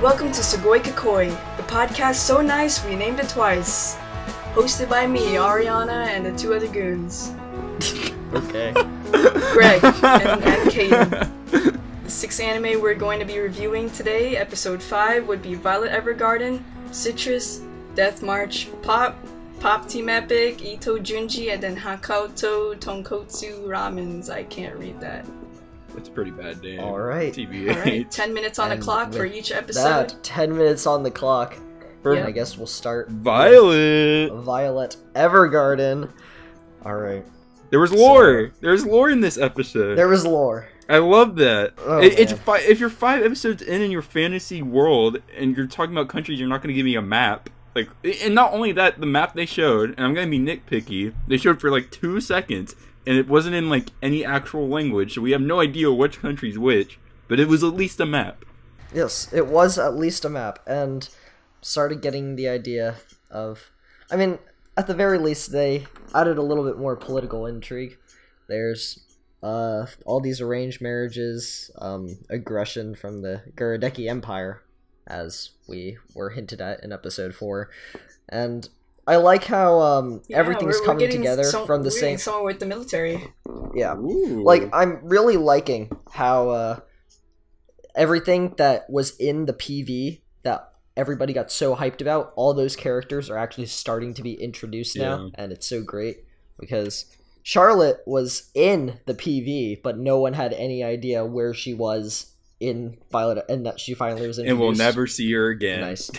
welcome to Sugoi Kakkoii, the podcast so nice we named it twice. Hosted by me, Ariana, and the two other goons. Okay. Greg and Kaden. The 6 anime we're going to be reviewing today, episode 5, would be Violet Evergarden, Citrus, Death March, Pop Team Epic, Ito Junji, and then Hakauto Tonkotsu Ramens. I can't read that. It's a pretty bad name. Alright. TBH. Alright, 10 minutes on the clock for each episode. That, 10 minutes on the clock. Yeah. I guess we'll start Violet! Violet Evergarden. Alright. There was lore! There's lore in this episode. There was lore. I love that. Oh, if you're 5 episodes in your fantasy world, and you're talking about countries, you're not going to give me a map. Like, and not only that, the map they showed, and I'm going to be nitpicky, they showed for like 2 seconds, and it wasn't in like any actual language, so we have no idea which country's which, but it was at least a map. Yes, it was at least a map, and started getting the idea of... I mean, at the very least, they added a little bit more political intrigue. There's all these arranged marriages, aggression from the Guradeki Empire, as we were hinted at in episode 4, and I like how everything's coming together from the same... Somewhere with the military. Yeah, Ooh. like I'm really liking how everything that was in the PV that everybody got so hyped about, all those characters are actually starting to be introduced now, and it's so great because Charlotte was in the PV, but no one had any idea where she was in Violet, and that she finally was introduced. And we'll never see her again. Nice.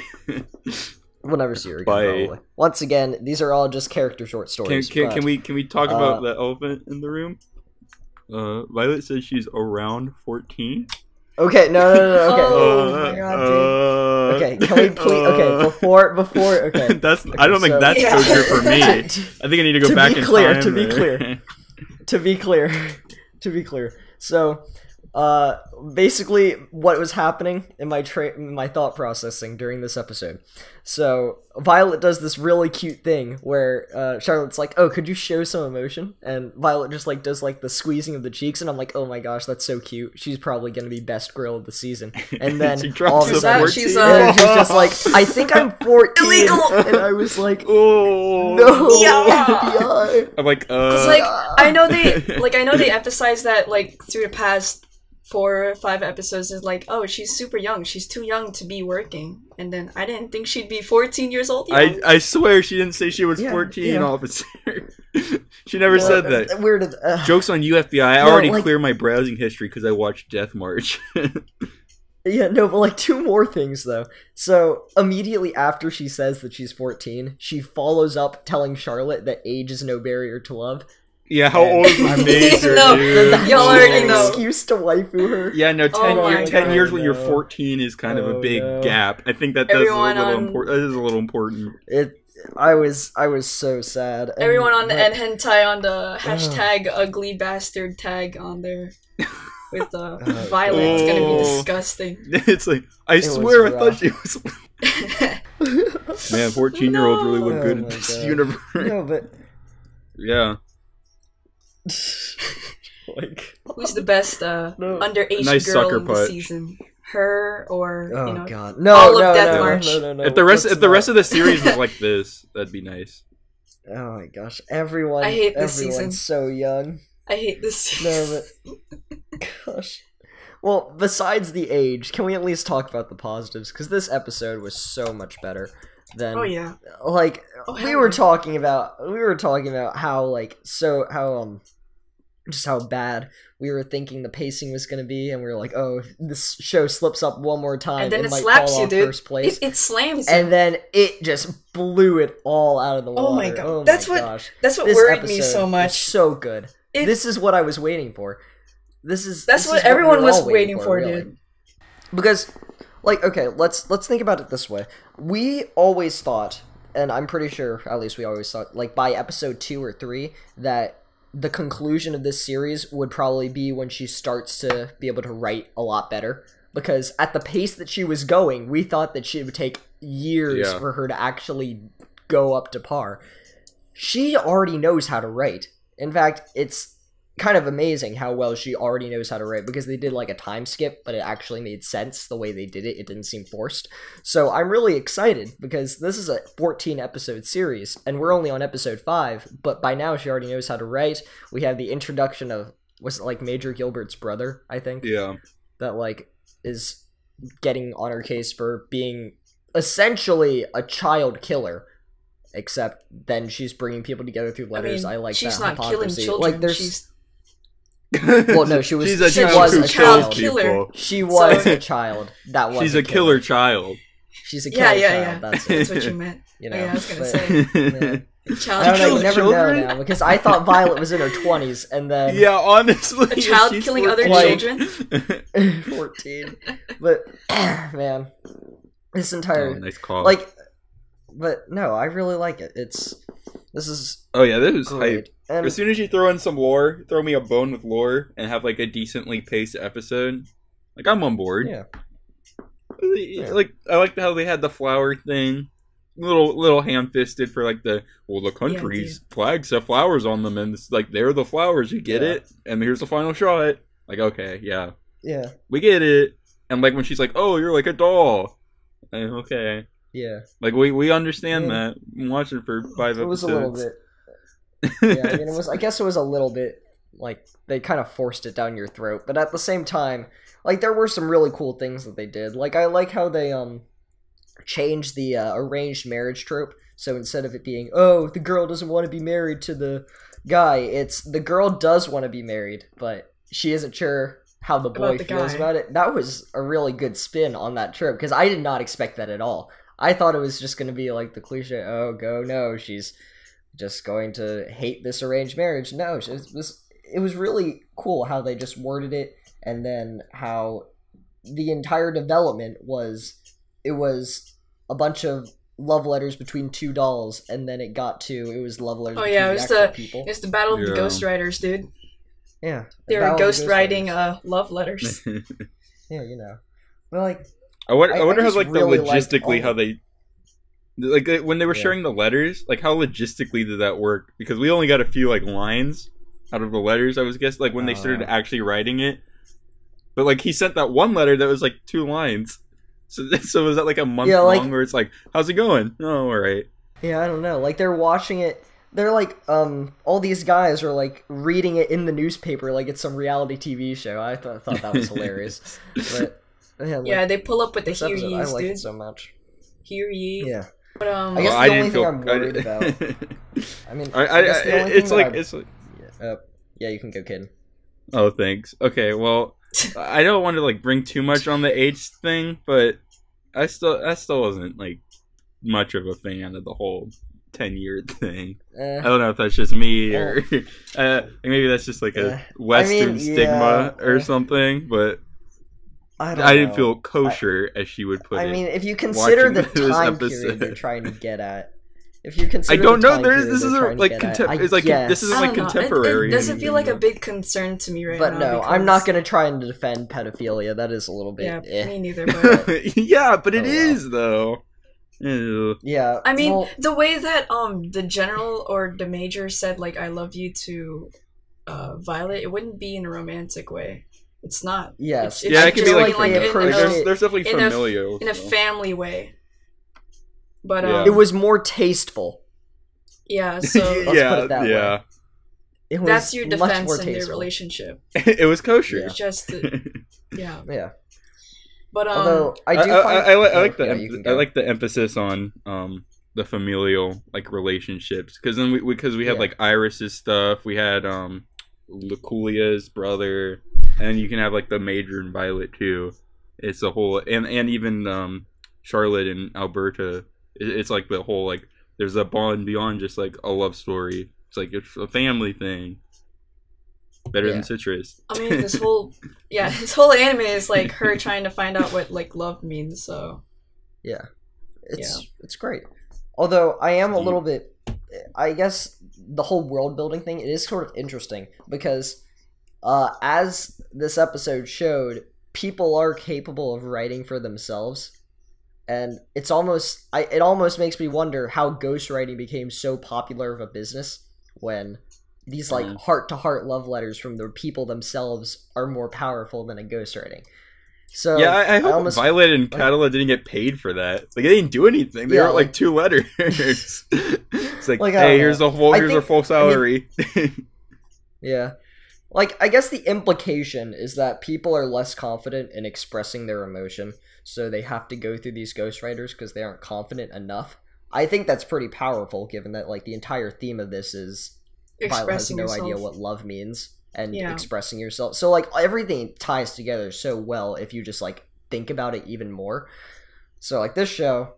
We'll never see her again, Bye. probably. Once again, these are all just character short stories. Can we talk about the elephant in the room? Violet says she's around 14. Okay, no, okay. Oh my god, dude. Okay, can we please? Okay, before. Okay, That's. Okay, I don't think so- that's so true for me. I think I need to go back in time. To be clear. So, basically, what was happening in my thought processing during this episode. So, Violet does this really cute thing where Charlotte's like, "Oh, could you show some emotion?" And Violet just like does like the squeezing of the cheeks, and I'm like, "Oh my gosh, that's so cute. She's probably gonna be best girl of the season." And then all of a sudden, she's just like, "I think I'm 14." Illegal! And I was like, "Oh no!" Yeah. I'm like, Cause like I know they emphasize that like through the past 4 or 5 episodes is like, oh, she's super young. She's too young to be working. And then I didn't think she'd be 14 years old. I swear she didn't say she was 14, officer. She never said that. Weird. Jokes on you, FBI. I already cleared my browsing history because I watched Death March. Yeah, no, but like 2 more things though. So immediately after she says that she's 14, she follows up telling Charlotte that age is no barrier to love. Yeah, how old is Major, No, dude? y'all already know. Excuse to waifu her. Yeah, no, 10 God, years when no. you're 14 is kind of a big gap. I think that's Everyone a little on- important. That is a little important. I was so sad. And, Everyone on the hentai on the hashtag ugly bastard tag on there with Violet. It's gonna be disgusting. It's like, I swear I thought she was... Man, 14-year-olds really look good in this universe. No, but... Yeah. Like... Who's the best underage Nice girl sucker in the punch. season? Her or Oh you know? god. No, all of no, Death no, March. no. If the rest of the series was like this, that'd be nice. Oh my gosh. Everyone... I hate this everyone's season. so young. I hate this season. No, but... Gosh. Well, besides the age, can we at least talk about the positives? Because this episode was so much better than... Oh yeah. Like, Oh, we hell were yeah. talking about how, like, just how bad we were thinking the pacing was gonna be, and we were like, oh, if this show slips up one more time, And then it might slaps fall you, off dude. first place. It slams you. And then it just blew it all out of the water. Oh my god. Oh that's my what gosh. that's what This worried me episode so is much. so good. This is what I was waiting for. That's what everyone was waiting for, really. dude. Because, like, okay, let's think about it this way. We always thought, and I'm pretty sure, at least we always thought, like, by episode 2 or 3, that the conclusion of this series would probably be when she starts to be able to write a lot better. Because at the pace that she was going, we thought that it would take years for her to actually go up to par. She already knows how to write. In fact, it's kind of amazing how well she already knows how to write, because they did like a time skip, but it actually made sense the way they did it. It didn't seem forced. So I'm really excited because this is a 14 episode series and we're only on episode 5, but by now she already knows how to write. We have the introduction of, was it like Major Gilbert's brother, I think? Yeah. That like is getting on her case for being essentially a child killer. Except then she's bringing people together through letters. I like she's that not killing hypocrisy. children. Like, there's... She's Well, no, she was. She's a she child was who a kills child. people. She was a child. That was. She's a killer child. She's a killer child. That's what you meant. You know, I was gonna but, say. Yeah. Child I don't know. You kills never children? know now, because I thought Violet was in her 20s, and then Yeah, honestly, A child she's killing other 14. children. 14. But man, this entire Nice call. like, but no, I really like it. This is Oh yeah, this is great. hype. And As soon as you throw in some lore, throw me a bone with lore, and have like a decently paced episode, like I'm on board. yeah. Like I like how they had the flower thing, little ham-fisted for like the country's flags have flowers on them, and it's like they're the flowers. You get it, and here's the final shot. Like okay, yeah, we get it. And like when she's like, "Oh, you're like a doll," okay, yeah. like we understand that. I'm watching for 5 episodes. It was a little bit. Yeah, I mean, it was. I guess it was a little bit like they kind of forced it down your throat, but at the same time, like there were some really cool things that they did. Like I like how they changed the arranged marriage trope. So instead of it being, oh, the girl doesn't want to be married to the guy, it's the girl does want to be married, but she isn't sure how the boy feels about it. That was a really good spin on that trope, because I did not expect that at all. I thought it was just going to be like the cliche, oh, no, she's just going to hate this arranged marriage. No, it was really cool how they just worded it, and then how the entire development was, it was a bunch of love letters between two dolls, and then it got to, it was love letters between the actual people. It's the battle of the ghostwriters, dude. Yeah. They were ghostwriting love letters. Yeah, you know. But like, I wonder how like really the logistically how they like when they were sharing the letters, like how logistically did that work? Because we only got a few like lines out of the letters. I was guessing like when they started actually writing it, but like he sent that one letter that was like 2 lines. So was that like a month long where it's like, how's it going? Oh, all right. Yeah, I don't know. Like they're watching it. They're like, all these guys are like reading it in the newspaper like it's some reality TV show. I thought that was hilarious. But yeah, they pull up with the hear yees, I like dude. it so much. Hear ye. Yeah. But I guess the only thing I'm worried about. I mean, it's like yeah, you can go, kid. Oh, thanks. Okay, well, I don't want to like bring too much on the age thing, but I still wasn't like much of a fan of the whole 10-year thing. I don't know if that's just me or maybe that's just like a Western stigma or something, but I didn't feel kosher, as she would put it. I mean, if you consider the time period they're trying to get at. If you consider I don't know. This isn't like it's like this isn't like contemporary. It doesn't feel like a big concern to me right now. But no, I'm not gonna try and defend pedophilia. That is a little bit. Me neither. But yeah, but it is though. Ew. Yeah. I mean, the way that the general or the major said like "I love you" to Violet, it wouldn't be in a romantic way. It's not. Yes. Yeah, it could be like there's definitely familial in a family way. But it was more tasteful. Yeah, so let's put it that way. It was that's your defense more in tasteful. their relationship. It was kosher. It's just yeah. Yeah. But although I do I like the emphasis on the familial like relationships, because then we had like Iris's stuff, we had Lakulia's brother, and you can have like the Major and Violet too. It's a whole and even Charlotte and Alberta. It's like the whole like there's a bond beyond just like a love story. It's like it's a family thing. Better than Citrus. I mean, this whole anime is like her trying to find out what like love means. So yeah, it's great. Although I am a little bit, I guess the whole world building thing, it is sort of interesting because as this episode showed, people are capable of writing for themselves. And it almost makes me wonder how ghostwriting became so popular of a business when these like heart-to-heart love letters from the people themselves are more powerful than a ghostwriting. So yeah, I hope Violet and Catalina didn't get paid for that. Like, they didn't do anything. They wrote like 2 letters. It's like, hey, here's our full salary. Yeah. Like, I guess the implication is that people are less confident in expressing their emotion, so they have to go through these ghostwriters because they aren't confident enough. I think that's pretty powerful, given that, like, the entire theme of this is Violet has no idea what love means, and expressing yourself. So, like, everything ties together so well if you just, like, think about it even more. So, like, this show,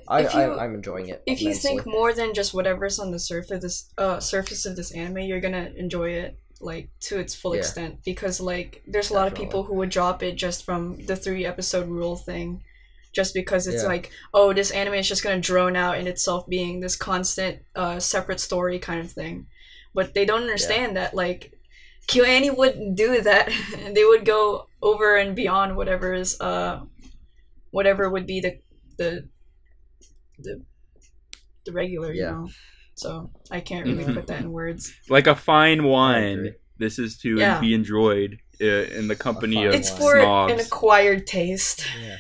I'm enjoying it. If you think more than just whatever's on the surface of this anime, you're gonna enjoy it, like, to its full extent, because, like, there's a lot of people who would drop it just from the 3-episode rule thing, just because it's like, oh, this anime is just gonna drone out in itself being this constant separate story kind of thing. But they don't understand that, like, KyoAni wouldn't do that. They would go over and beyond whatever would be the regular, you know. So I can't really put that in words. Like a fine wine, this is to be enjoyed in the company of snobs. It's for an acquired taste. Yeah.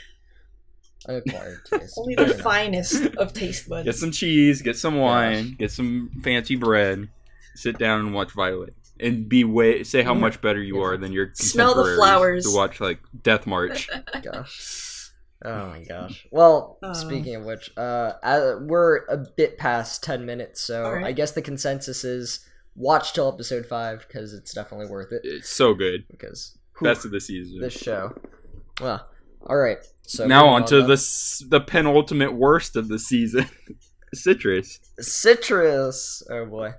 Acquired taste. Only the finest of taste buds. Get some cheese, get some wine, get some fancy bread, sit down and watch Violet. And say how much better you are than your contemporaries. Smell the flowers. To watch, like, Death March. Gosh. Oh my gosh. Well, speaking of which, we're a bit past 10 minutes, so I guess the consensus is watch till episode 5, because it's definitely worth it. It's so good. Because best of the season. This show. Well, alright. So now on to the penultimate worst of the season. Citrus. Oh boy.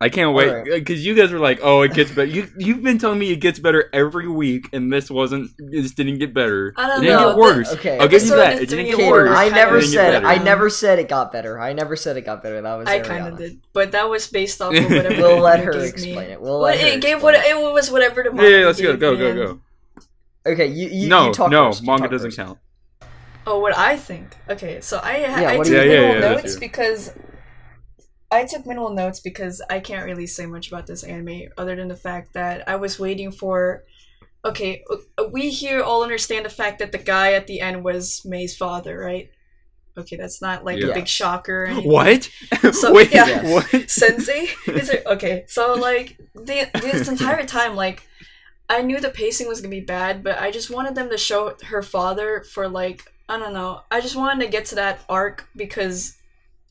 I can't wait, because you guys were like, "Oh, it gets better." You've been telling me it gets better every week, and this didn't get better. I don't know. It didn't get worse. Okay, I'll give you that. It didn't get worse. I never said it got better. I never said it got better. That was I kind of did, but that was based off of whatever. We'll let her explain it. It was whatever the manga. Yeah, let's go. Okay, you talk first. Manga doesn't count. Oh, what I think. Okay, so I took minimal notes because. I took minimal notes because I can't really say much about this anime other than the fact that I was waiting for... Okay, we here all understand the fact that the guy at the end was Mei's father, right? Okay, that's not like a big shocker or anything. What? So, wait, what? Sensei? Is it? Okay, so like, this entire time, like, I knew the pacing was gonna be bad, but I just wanted them to show her father for, like, I don't know. I just wanted to get to that arc because...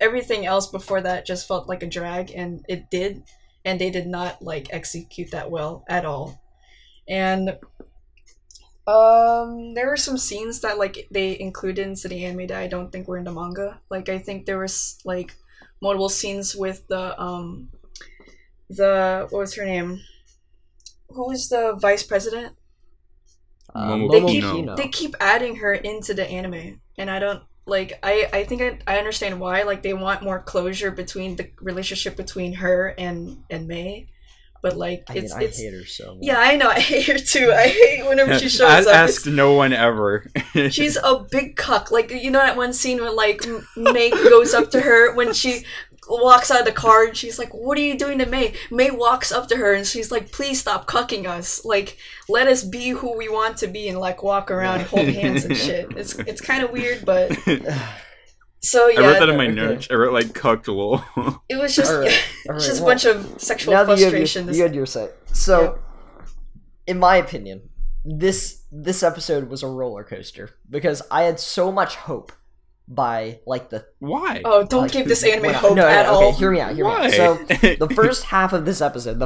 everything else before that just felt like a drag, and it did, and they did not like execute that well at all. And there were some scenes that like they included into the anime that I don't think were in the manga. Like I think there was like multiple scenes with the what was her name? Who was the vice president? They keep adding her into the anime, and I don't. Like, I think I understand why. Like, they want more closure between the relationship between her and Mei. But, like, I hate her so much. Yeah, I know. I hate her, too. I hate whenever she shows up. Ask no one ever. She's a big cuck. Like, you know that one scene where, like, Mei goes up to her when she walks out of the car and she's like, what are you doing to Mei? Mei walks up to her and she's like, please stop cucking us. Like, let us be who we want to be and, like, walk around and hold hands and shit. It's kind of weird, but... So, yeah. I wrote that in my notes. I wrote, like, cucked lol. It was just, just a bunch of sexual frustration. You had your say. So, in my opinion, this episode was a roller coaster because I had so much hope by like the why? Oh, don't give this anime hope at all. Okay, hear me out. So the first half of this episode,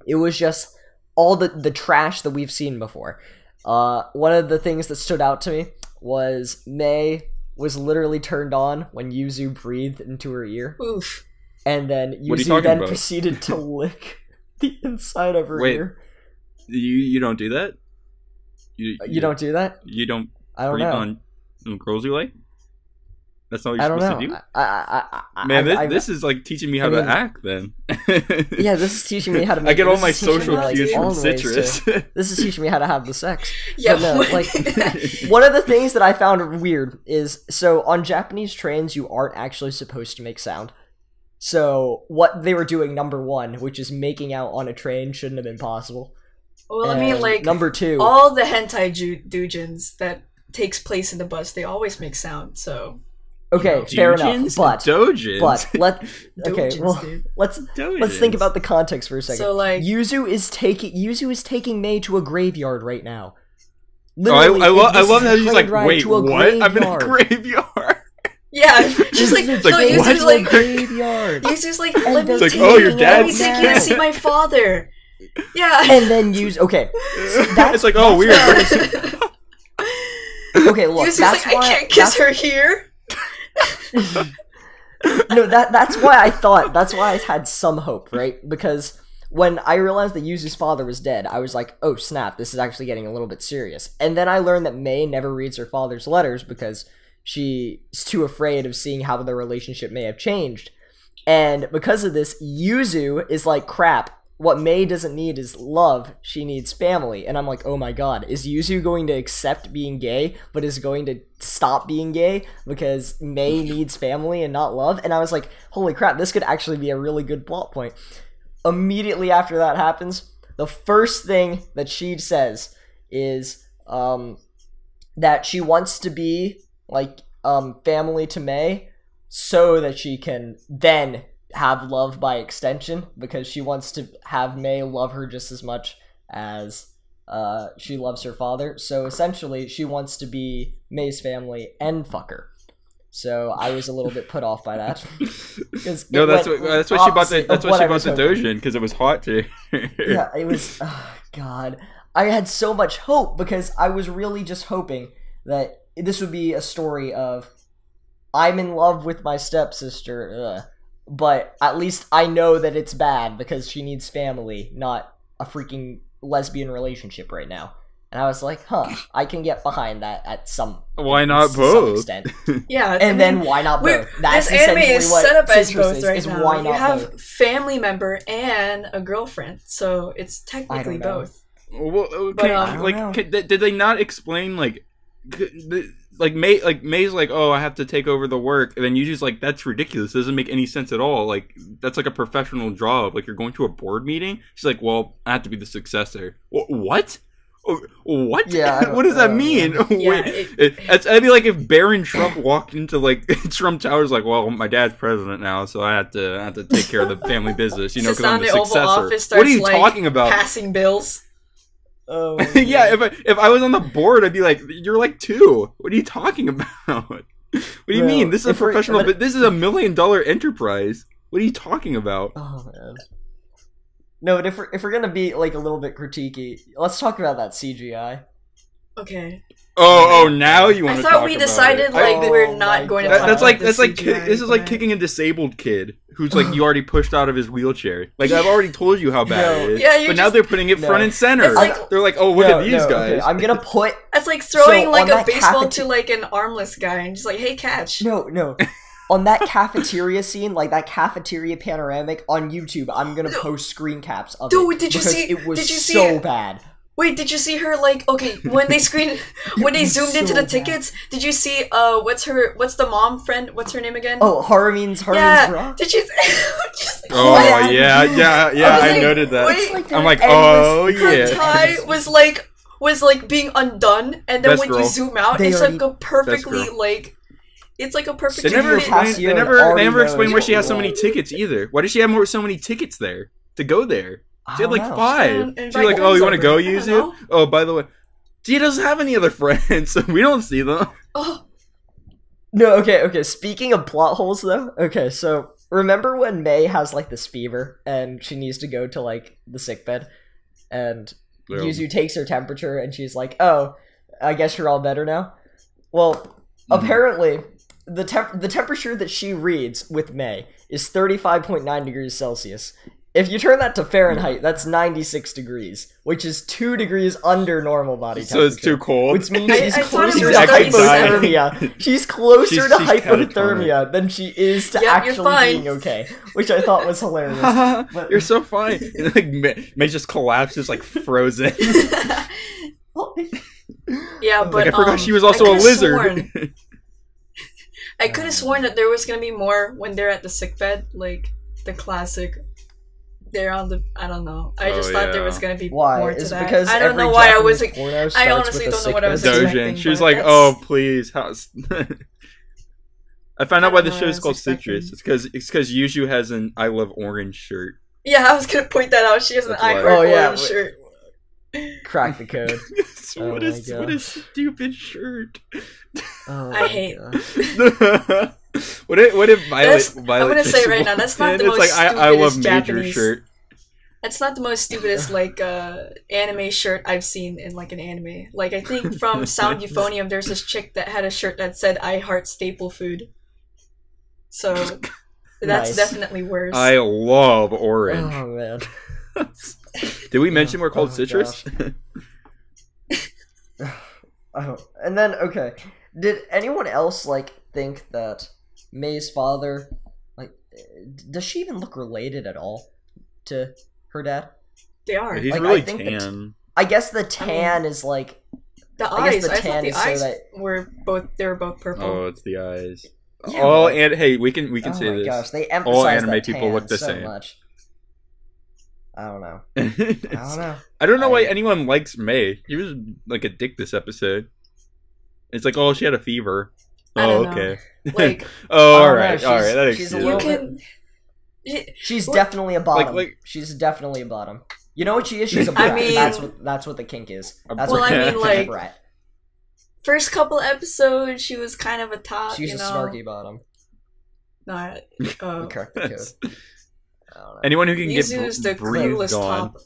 it was just all the trash that we've seen before. One of the things that stood out to me was Mei was literally turned on when Yuzu breathed into her ear. Oof. And then Yuzu then proceeded to lick the inside of her ear. You don't do that? You don't do that? You don't I don't breathe know. on girls you like? That's not what you're supposed to do? This is like teaching me how to act then. Yeah, this is teaching me how to make, I get all my social cues from Citrus. This is teaching me how to have the sex. Yeah. But no, like, one of the things that I found weird is, so on Japanese trains, you aren't actually supposed to make sound. So what they were doing, number one, which is making out on a train, shouldn't have been possible. Well, I mean, like, number two, all the hentai doujins that takes place in the bus, they always make sound, so... Okay, fair enough, but let's think about the context for a second. So, like, Yuzu is taking Mei to a graveyard right now. Literally, I love how she's like, wait, what? I'm in a graveyard. Yeah, she's like, no, Yuzu's like, graveyard. Yuzu's like, let me take your dad's take you to see my father. Yeah, and then Yuzu. Okay, so it's like, oh, weird. Okay, look, Yuzu's that's like, why I can't kiss her here. No, that's why I had some hope, right? Because when I realized that Yuzu's father was dead, I was like, oh snap, this is actually getting a little bit serious. And then I learned that Mei never reads her father's letters because she's too afraid of seeing how their relationship may have changed. And because of this, Yuzu is like, crap, what Mei doesn't need is love, she needs family. And I'm like, oh my god, is Yuzu going to accept being gay, but is going to stop being gay because Mei needs family and not love? And I was like, holy crap, this could actually be a really good plot point. Immediately after that happens, the first thing that she says is that she wants to be like family to Mei so that she can then have love by extension, because she wants to have Mei love her just as much as she loves her father. So essentially, she wants to be Mei's family and fuck her. So I was a little bit put off by that. No, that's what she bought the Dojin, because it was hot to her. Yeah, it was. Oh, God, I had so much hope because I was really just hoping that this would be a story of I'm in love with my stepsister. But at least I know that it's bad because she needs family, not a freaking lesbian relationship right now. And I was like, huh, I can get behind that at some Why not both? extent. Yeah, and then why not both? That's this anime is set up as both right now. Why not you have both? family member and a girlfriend, so it's technically both. Well, did they not explain Mei's like, oh, I have to take over the work, and then you just like, that's ridiculous. It doesn't make any sense at all. Like, that's like a professional job. Like, you're going to a board meeting. She's like, well, I have to be the successor. What? What? Yeah. What does that mean? Yeah, I'd be like if Barron Trump walked into like Trump Towers, like, well, my dad's president now, so I have to take care of the family business, because I'm the successor. Office, what are you talking about? Passing bills. Oh, yeah, if I was on the board, I'd be like, you're like 2. What are you talking about? What do you mean? This is a professional, but this is $1 million enterprise. What are you talking about? Oh man. No, but if we're gonna be like a little bit critiquey, let's talk about that CGI. Okay. Oh, now you want to talk about it. I thought we decided we're not going to talk about this is like kicking a disabled kid who's like you already pushed out of his wheelchair. Like, I've already told you how bad it is. Yeah, but now they're putting it front and center. They're like, oh, look at these guys. Okay. I'm gonna put. It's like throwing like a baseball to like an armless guy and just like, hey, catch. No. On that cafeteria scene, like that cafeteria panoramic on YouTube, I'm gonna post screen caps of it. Dude, did you see? It was so bad. Wait, did you see her, like, okay, when they zoomed into the tickets, did you see, what's the mom friend, what's her name again? Oh, Harmin's bra? Did you, oh, yeah, I noted that. Wait, I'm like, oh, yeah. Her tie was being undone, and then when you zoom out, it's like a perfectly, like, it's like a perfect... They never explain why she has so many tickets, either. Why does she have so many tickets there, to go there? She had like 5. She's like, oh, you want to go, Yuzu? Oh, by the way, she doesn't have any other friends, so we don't see them. Oh. No, okay. Speaking of plot holes, though, okay, so remember when Mei has like this fever and she needs to go to like the sickbed, and Yuzu takes her temperature and she's like, oh, I guess you're all better now? Well, apparently, the temperature that she reads with Mei is 35.9 degrees Celsius. If you turn that to Fahrenheit, that's 96 degrees, which is 2 degrees under normal body temperature. So it's too cold? Which means she's closer to hypothermia. She's closer to hypothermia than she is to actually being okay, which I thought was hilarious. But, you're so fine. And, like, May just collapses, like, frozen. Yeah, but like, I forgot she was also a lizard. I could have sworn that there was going to be more when they're at the sickbed, like... the classic. They're on the. I don't know. I just thought there was gonna be Why? more Is to it that. because I don't every know why I was. Japanese porno I starts honestly with a don't know what I was sickness? expecting. Dojin. She was but like, that's- "Oh, please." How's... I found out why the I show is was called expecting. Citrus. It's because Yuju has an "I love orange" shirt. Yeah, I was gonna point that out. She has an That's I why. Heart Oh, yeah, Orange wait. shirt. Crack the code. Oh what my what a gosh. stupid shirt. Oh I my hate- gosh. what if Violet? I'm Violet gonna say just right now, that's not walked the in? most It's like I love stupidest Major Japanese- shirt. That's not the most stupidest like anime shirt I've seen in like an anime. Like I think from Sound Euphonium, there's this chick that had a shirt that said "I heart staple food." So that's Nice. definitely worse. I love orange. Oh man. Did we mention we're called Oh, Citrus? Oh, and then okay, did anyone else like think that May's father, like, does she even look related at all to her dad? They are. He's Like, I really think that- tan. I guess the tan is like The I guess eyes. the I tan thought the is so eyes that- were both. They were both purple. Oh, it's the eyes. Yeah, Oh, but- and hey, we can oh say my this. gosh, they emphasize anime that people tan look the so same. much. I don't know. I I don't know. don't know why I- anyone likes May. He was like a dick this episode. It's like, oh, she had a fever. I Oh, don't know. okay. Like Oh, I all don't know, right, all right. That she's a excuses you little it. bit- can. She's What- definitely a bottom. like- She's definitely a bottom. You know what she is? She's a I brat. mean- that's what the kink is. A That's Well, what I the mean, kink is, like, a brat. First couple episodes, she was kind of a top. She's you a know? snarky bottom. Not. Correct the code. I don't know. Anyone who can Yuzu's the get breathed clueless on. top.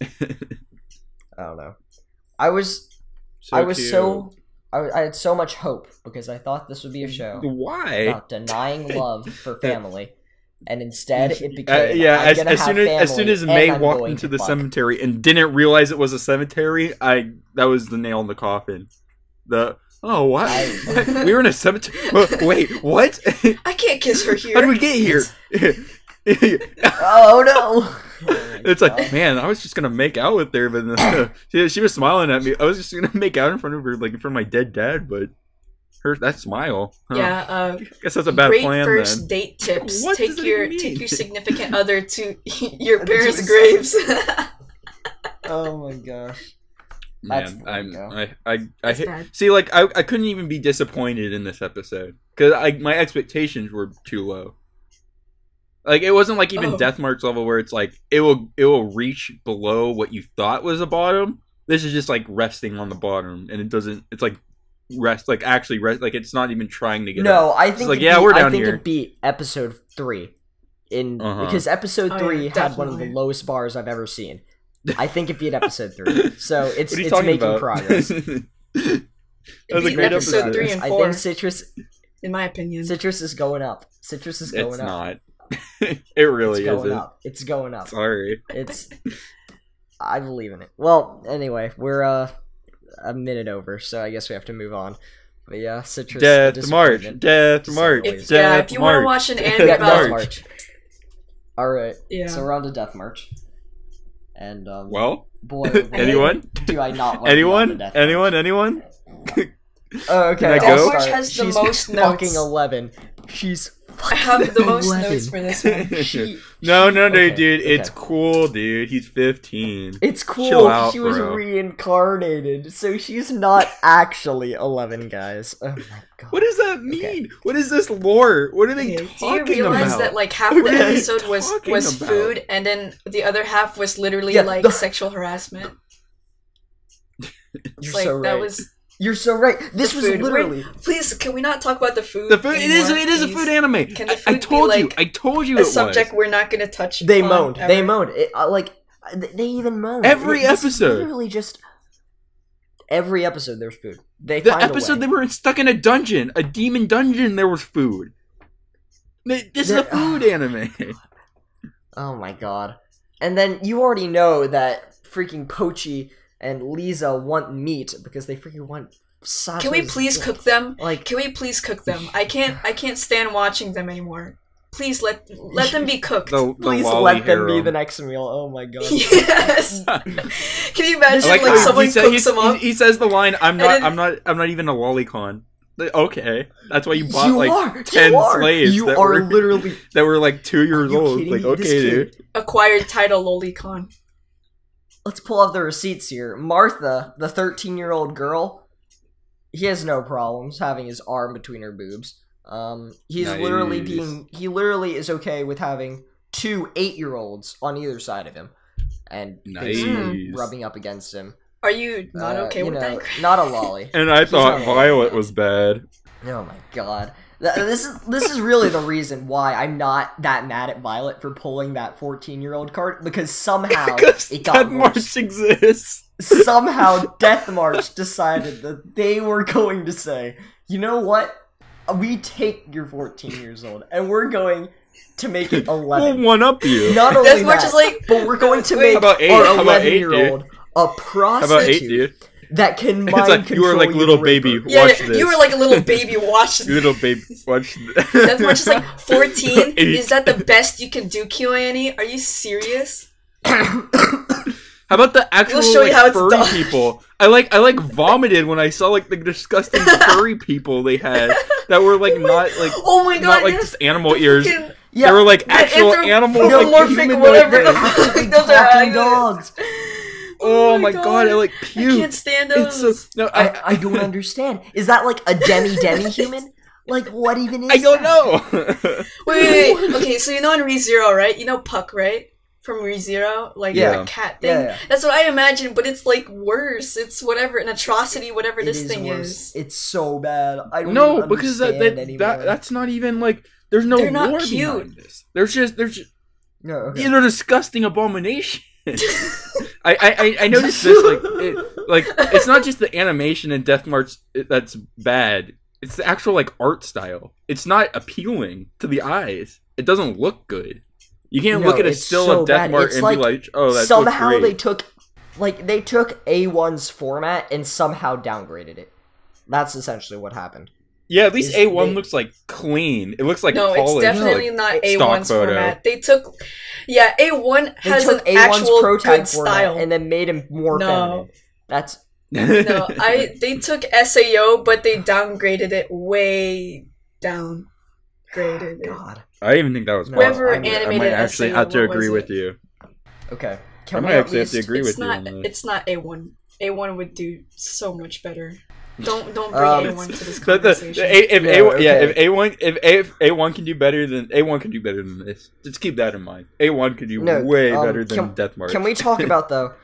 I don't know. I was cute. so I had so much hope because I thought this would be a show Why? about denying love for family, and instead it became Yeah, I'm gonna as have soon as family as and May I'm walked going into to the fuck. cemetery and didn't realize it was a cemetery, that was the nail in the coffin. What? I- We were in a cemetery. Wait, what? I can't kiss her here. How did we get here? Oh no! Oh my It's like, God. man, I was just gonna make out with her, but she was smiling at me. I was just gonna make out in front of her, like in front of my dead dad, but that smile. Huh. Yeah. Guess that's a bad Great plan first then. date tips. What Take does that your even mean? significant other to your To parents' the graves. Oh my gosh. Man, That's- I That's hate- bad. see, like I couldn't even be disappointed in this episode because my expectations were too low. Like it wasn't like even Oh. Death Mark's level where it's like it will reach below what you thought was a bottom. This is just like resting on the bottom, and it doesn't. It's like actually rest. Like it's not even trying to get up. No, I think like, it yeah, beat, we're I down think here. it beat episode 3 Uh-huh. because episode Oh, 3 yeah, had one of the definitely. lowest bars I've ever seen. I think it beat episode 3, so it's What are you it's talking making about? progress. That was a beat great episode episode. 3 and I 4. think Citrus In my opinion. is going up. Citrus is going It's up. not. It really It's going isn't. up. It's going up. Sorry. It's. I believe in it. Well, anyway, we're a minute over, so I guess we have to move on. But yeah, Citrus. Death March. disappointment. Death Just March. always. If you want to watch an anime Yeah, about Death March. All right. Yeah. So we're on to Death March, and Well, boy, oh boy, anyone? do I not want to be on the Anyone? Death March. Anyone? Oh, okay. Can I I'll go? Death March start. has the She's most fucking notes. 11. She's. I have the most 11. notes for this one. No, Okay, dude. okay. It's cool, dude. He's 15. It's cool. Chill out, she was bro. reincarnated, so she's not actually 11, guys. Oh my god. What does that mean? What is this lore? What are they Do you talking realize about? that like half What the are they episode was talking about? food, and then the other half was literally Yeah, like the- sexual harassment? You're Like so right. that was You're so right. This the was food. literally. Please, can we not talk about the food? The food. It is anymore, a please? food anime. Can the I food be, told you. like, I told you A it subject was. we're not gonna touch. They on moaned. ever. They moaned. They even moaned. Every This is episode. Literally just. Every episode, there's food. They The find a episode way. they were stuck in a dungeon, a demon dungeon. There was food. This is a They're- food anime. Oh my god. And then you already know that freaking Pochi and Lisa want meat because they freaking want Sasha's Can we please dick. cook them? Like, Can we please cook them? I can't stand watching them anymore. Please let them be cooked. The please lolly let them be harem. the next meal. Oh my god. Yes. Can you imagine I like like how someone he, said, cooks them up? he says the line, then- I'm not even a lolicon." Okay, that's why you bought You like are, 10 you are. slaves You that are were literally. that were like 2 years you old. kidding Like, me? This okay, kid- dude. Acquired title Lolicon. Let's pull up the receipts here. Martha, the 13-year-old girl, he has no problems having his arm between her boobs. He literally is okay with having 2 8-year-olds on either side of him, and basically rubbing up against him. Are you not okay with that? Not a lolly. And I thought not Violet was bad. Oh my god. This is really the reason why I'm not that mad at Violet for pulling that 14-year-old card, because somehow it got Death worse. March exists. Somehow Death March decided that they were going to say, you know what? We take your 14 years old and we're going to make it 11. We'll one up you. Not only Death March that, is like, but we're going to make How about 8? our How about 8, 11-year-old a How about 8, prostitute dude? that can mind It's like, control you were like little baby. yeah, Watch this. you were like a little baby. Watch this. Little baby. Watch this. Death March is like 14. 8. Is that the best you can do, QAnon? Are you serious? How about the actual We'll show you like, how it's furry done. people? I like vomited when I saw like the disgusting furry people they had that were like not like Oh my god, not like yes. just animal ears. Fucking- Yeah, They were like actual animal like anthropomorphic, human whatever. like, Those are talking dogs. Oh my god, I like puke. I can't stand those. It's so no, I don't understand. Is that like a demi human? Like what even is I don't that? know. Wait. Okay, so you know in ReZero, right? You know Puck, right? From ReZero, like Yeah. the cat thing. Yeah. That's what I imagine, but it's like worse. It's whatever, an atrocity, whatever It this is thing worse. is. It's so bad. I don't No, even because understand that's not even like there's no They're not lore cute. behind this. There's just No, okay. they're disgusting abomination. I noticed this like it's not just the animation in Death March that's bad. It's the actual like art style. It's not appealing to the eyes. It doesn't look good. You can't look at a it's still so of Death bad. March It's and like be like, oh, that's somehow great. they took A1's format and somehow downgraded it. That's essentially what happened. Yeah, at least Is A1 they- looks like clean. It looks like No, polished. it's definitely like, not stock A1's photo. format. They took, yeah, A1 They has took an A1's actual pro good tag format style. and then made him more No. feminine. That's No, they took SAO, but they downgraded it way downgraded. God. I even think that was Whoever possible. I animated might actually SAO, have to what was agree it? with you. Okay. I Can we might at actually have to least agree It's with not. you on this. It's not A1. A1 would do so much better. Don't bring Um, A1 to this If conversation. A1 can do better than A1 can do better than this. Just keep that in mind. A1 could do No, way better than Death March. Can we talk about though?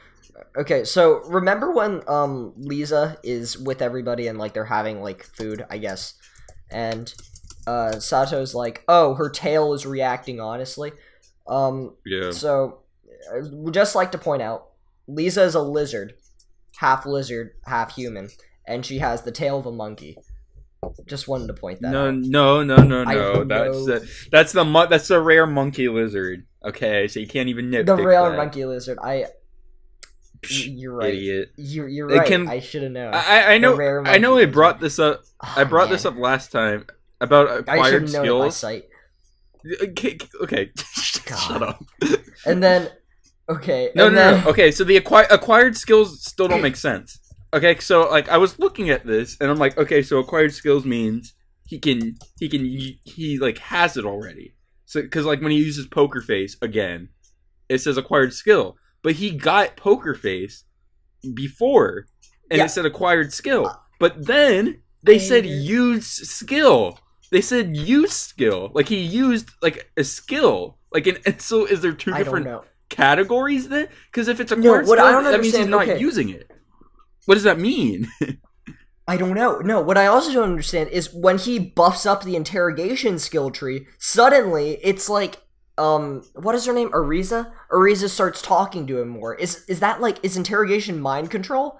Okay, so remember when Lisa is with everybody and like they're having like food, I guess, and Sato's like, "Oh, her tail is reacting honestly." Yeah. So we'd just like to point out, Lisa is a lizard, half human, and she has the tail of a monkey. Just wanted to point that No, out. no. I don't know. That's the rare monkey lizard. Okay, so you can't even nitpick The real that. monkey lizard. You're right. Idiot. You're It right. can- I should have known. I know. The rare I know. I monkey brought lizard. this up. Oh, I brought man. this up last time about I acquired should have known it by skills. sight. Okay. Shut up. And then, okay. No. and then, Okay, so the acquired skills still don't make sense. Okay, so like I was looking at this and I'm like, okay, so acquired skills means he like has it already. So because like when he uses poker face again, it says acquired skill, but he got poker face before, and Yeah. it said acquired skill. But then they said Hater. use skill. They said use skill. Like he used like a skill. Like and so is there two I don't different know. categories then? Because if it's No, acquired what I skill, don't that means he's understand- not okay. using it. What does that mean? I don't know. No, what I also don't understand is when he buffs up the interrogation skill tree, suddenly it's like, what is her name? Ariza? Ariza starts talking to him more. Is that like, is interrogation mind control?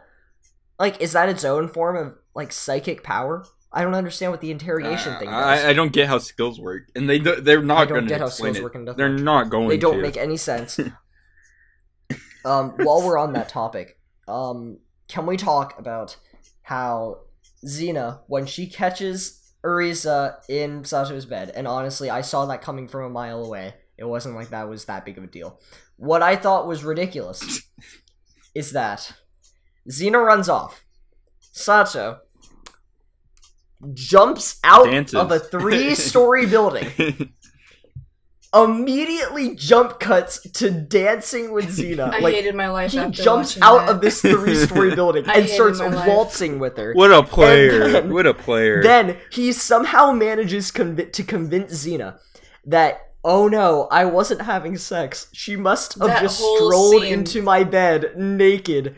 Like, is that its own form of, like, psychic power? I don't understand what the interrogation thing does. I don't get how skills work, and they're I not don't going to get how explain skills it. work in Death They're March. not going. They don't to. make any sense. While we're on that topic, can we talk about how Xena, when she catches Ariza in Sato's bed, and honestly, I saw that coming from a mile away. It wasn't like that was that big of a deal. What I thought was ridiculous is that Xena runs off. Sato jumps out Dances. of a 3-story building. Immediately jump cuts to dancing with Xena. I hated my life He after jumps watching out that. of this 3-story building I and hated starts my life. waltzing with her. What a player! Then- What a player! Then he somehow manages to convince Xena that, oh no, I wasn't having sex. She must have That just whole strolled scene. into my bed naked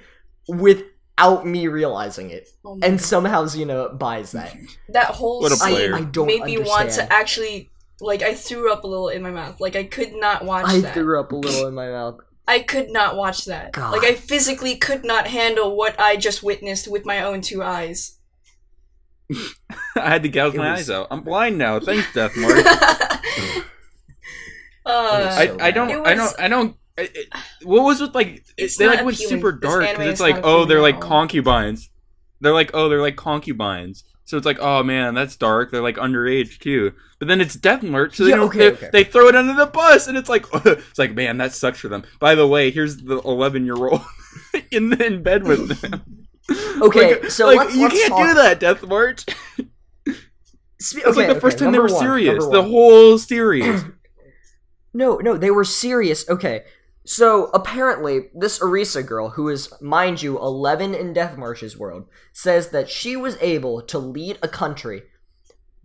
without me realizing it. Oh my And God. somehow Xena buys that. That whole What a scene player. I don't made me want understand. to actually, like, I threw up a little in my mouth. Like, I could not watch I that. threw up a little in my mouth. I could not watch that. God. Like, I physically could not handle what I just witnessed with my own 2 eyes. I had to gouge It my was- eyes out. I'm blind now. Thanks, Death March. So I don't. What was with like? It's They not like went appealing. super This dark anime because it's is like, not oh, they're appealing like at all. concubines. They're like concubines. So it's like, oh man, that's dark. They're like underage too. But then it's Death March, so Yeah, they, don't, okay, they, okay. they throw it under the bus, and it's like man, that sucks for them. By the way, here's the 11-year-old in bed with them. Okay, Like- so like, let's you can't talk. do that, Death March. It's like the first time they were serious. The whole series. No, they were serious. Okay, so apparently this Arisa girl, who is, mind you, 11 in Death March's world, says that she was able to lead a country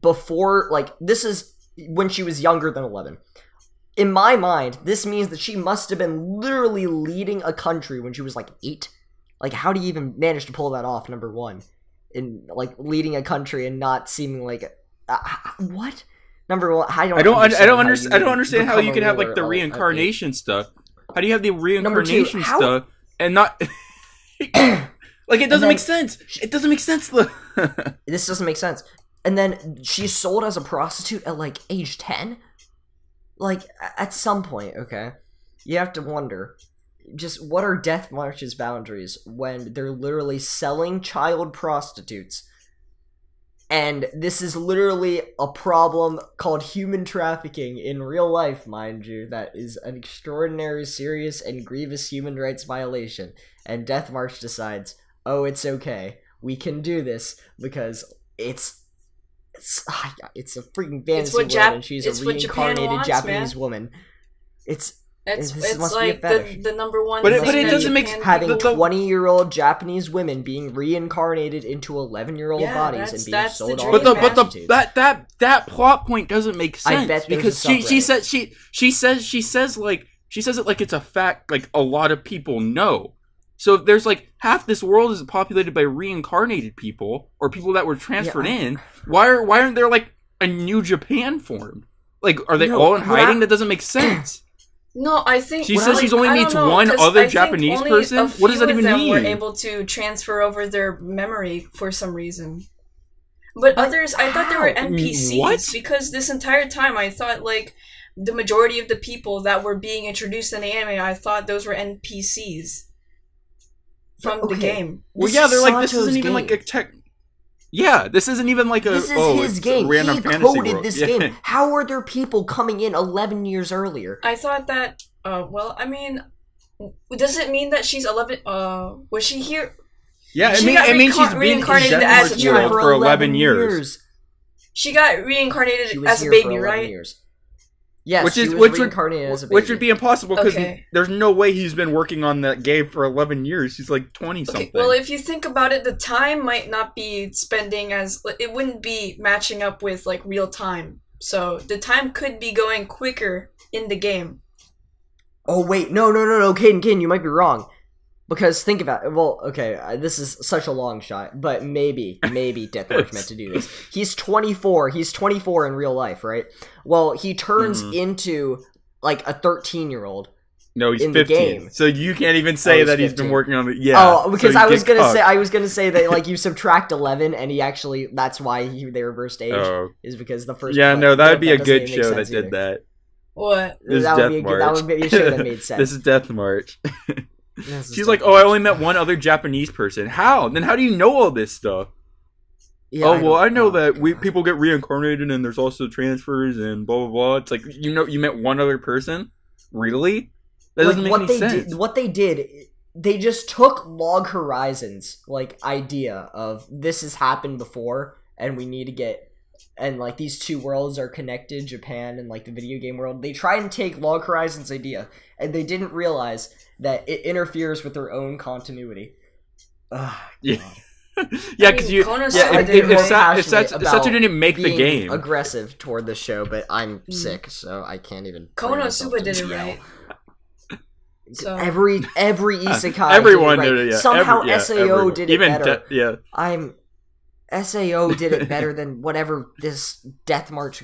before, like, this is when she was younger than 11. In my mind, this means that she must have been literally leading a country when she was, like, 8. Like, how do you even manage to pull that off, number one? In, like, leading a country and not seeming like... what? Number one, I don't understand how you could have like the reincarnation stuff. How do you have the reincarnation how- stuff and not like it doesn't then- make sense? It doesn't make sense. This doesn't make sense. And then she's sold as a prostitute at like age 10? Like, at some point, okay? You have to wonder, just what are Death March's boundaries when they're literally selling child prostitutes? And this is literally a problem called human trafficking in real life, mind you, that is an extraordinary, serious, and grievous human rights violation. And Death March decides, oh, it's okay. We can do this because it's a freaking fantasy what world, Jap- and she's it's a what Japan reincarnated wants, Japanese man. woman. This It's must be a like fetish. the number one But thing it that doesn't make- Japan Having people- 20-year-old Japanese women being reincarnated into 11-year-old Yeah, bodies and being that's the sold dream, off But as man. prostitutes. that plot point doesn't make sense bet there's because a she subreddit. says it like it's a fact, like a lot of people know. So if there's like half this world is populated by reincarnated people or people that were transferred in, why aren't there like a new Japan formed? Like, are they No, all in what hiding? I- That doesn't make sense. No, I think She says she's only I don't meets know, one 'cause other I think Japanese only person? a What does that few of even them Were mean? able to transfer over their memory for some reason, but others, I thought they were how? NPCs. What? Because this entire time, I thought like the majority of the people that were being introduced in the anime, I thought those were NPCs from the Okay. game. Well, This yeah, they're is like, this Sato's isn't even game. like a tech. Yeah, this isn't even like a. This is his it's a game. random He fantasy coded world. this Yeah. game. How are there people coming in 11 years earlier? I thought that. Well, I mean, does it mean that she's 11? Was she here? Yeah, She got I mean, she's been in reincarnated Death as a March child. world for 11 years. She got reincarnated She was as a here baby, for 11 right? Years. Yes, Which she is was which would reincarnated as a baby. which would be impossible because Okay. there's no way he's been working on that game for 11 years. He's like 20 something. Okay, well, if you think about it, the time might not be spending as it wouldn't be matching up with like real time. So the time could be going quicker in the game. Oh wait, no, Caden, you might be wrong. Because think about it. Well, okay, this is such a long shot, but maybe Death March meant to do this. He's 24. He's 24 in real life, right? Well, he turns into like a 13-year-old. no, he's in the 15. game. So you can't even say he's that he's 15. been working on it. Yeah. Oh, because so I you was get gonna cucked. say that like you subtract 11, and he actually that's why they reversed age Oh. is because the first. Yeah, but no, that would be a doesn't good even make show that sense did either. that. What? This is That would be Death a good- that March. would be a show that made sense. This is Death March. This is She's like, Death oh, I March. only met one other Japanese person. How? Then how do you know all this stuff? Yeah, oh, well, I don't- know oh, that God. people get reincarnated and there's also transfers and blah, blah, blah. It's like, you met one other person? Really? That doesn't make what any they sense. Did, what they did, they just took Log Horizon's like idea of this has happened before and we need to get, and like these two worlds are connected, Japan and like the video game world. They try and take Log Horizon's idea, and they didn't realize that it interferes with their own continuity. Ugh, yeah. Yeah, because if Setsu didn't make the game, aggressive toward the show, but I'm sick, so I can't even. Konosuba did it right. So every isekai, everyone did it, right. did it. Yeah. Somehow Sao everyone. did it better. Yeah, Sao did it better than whatever this Death March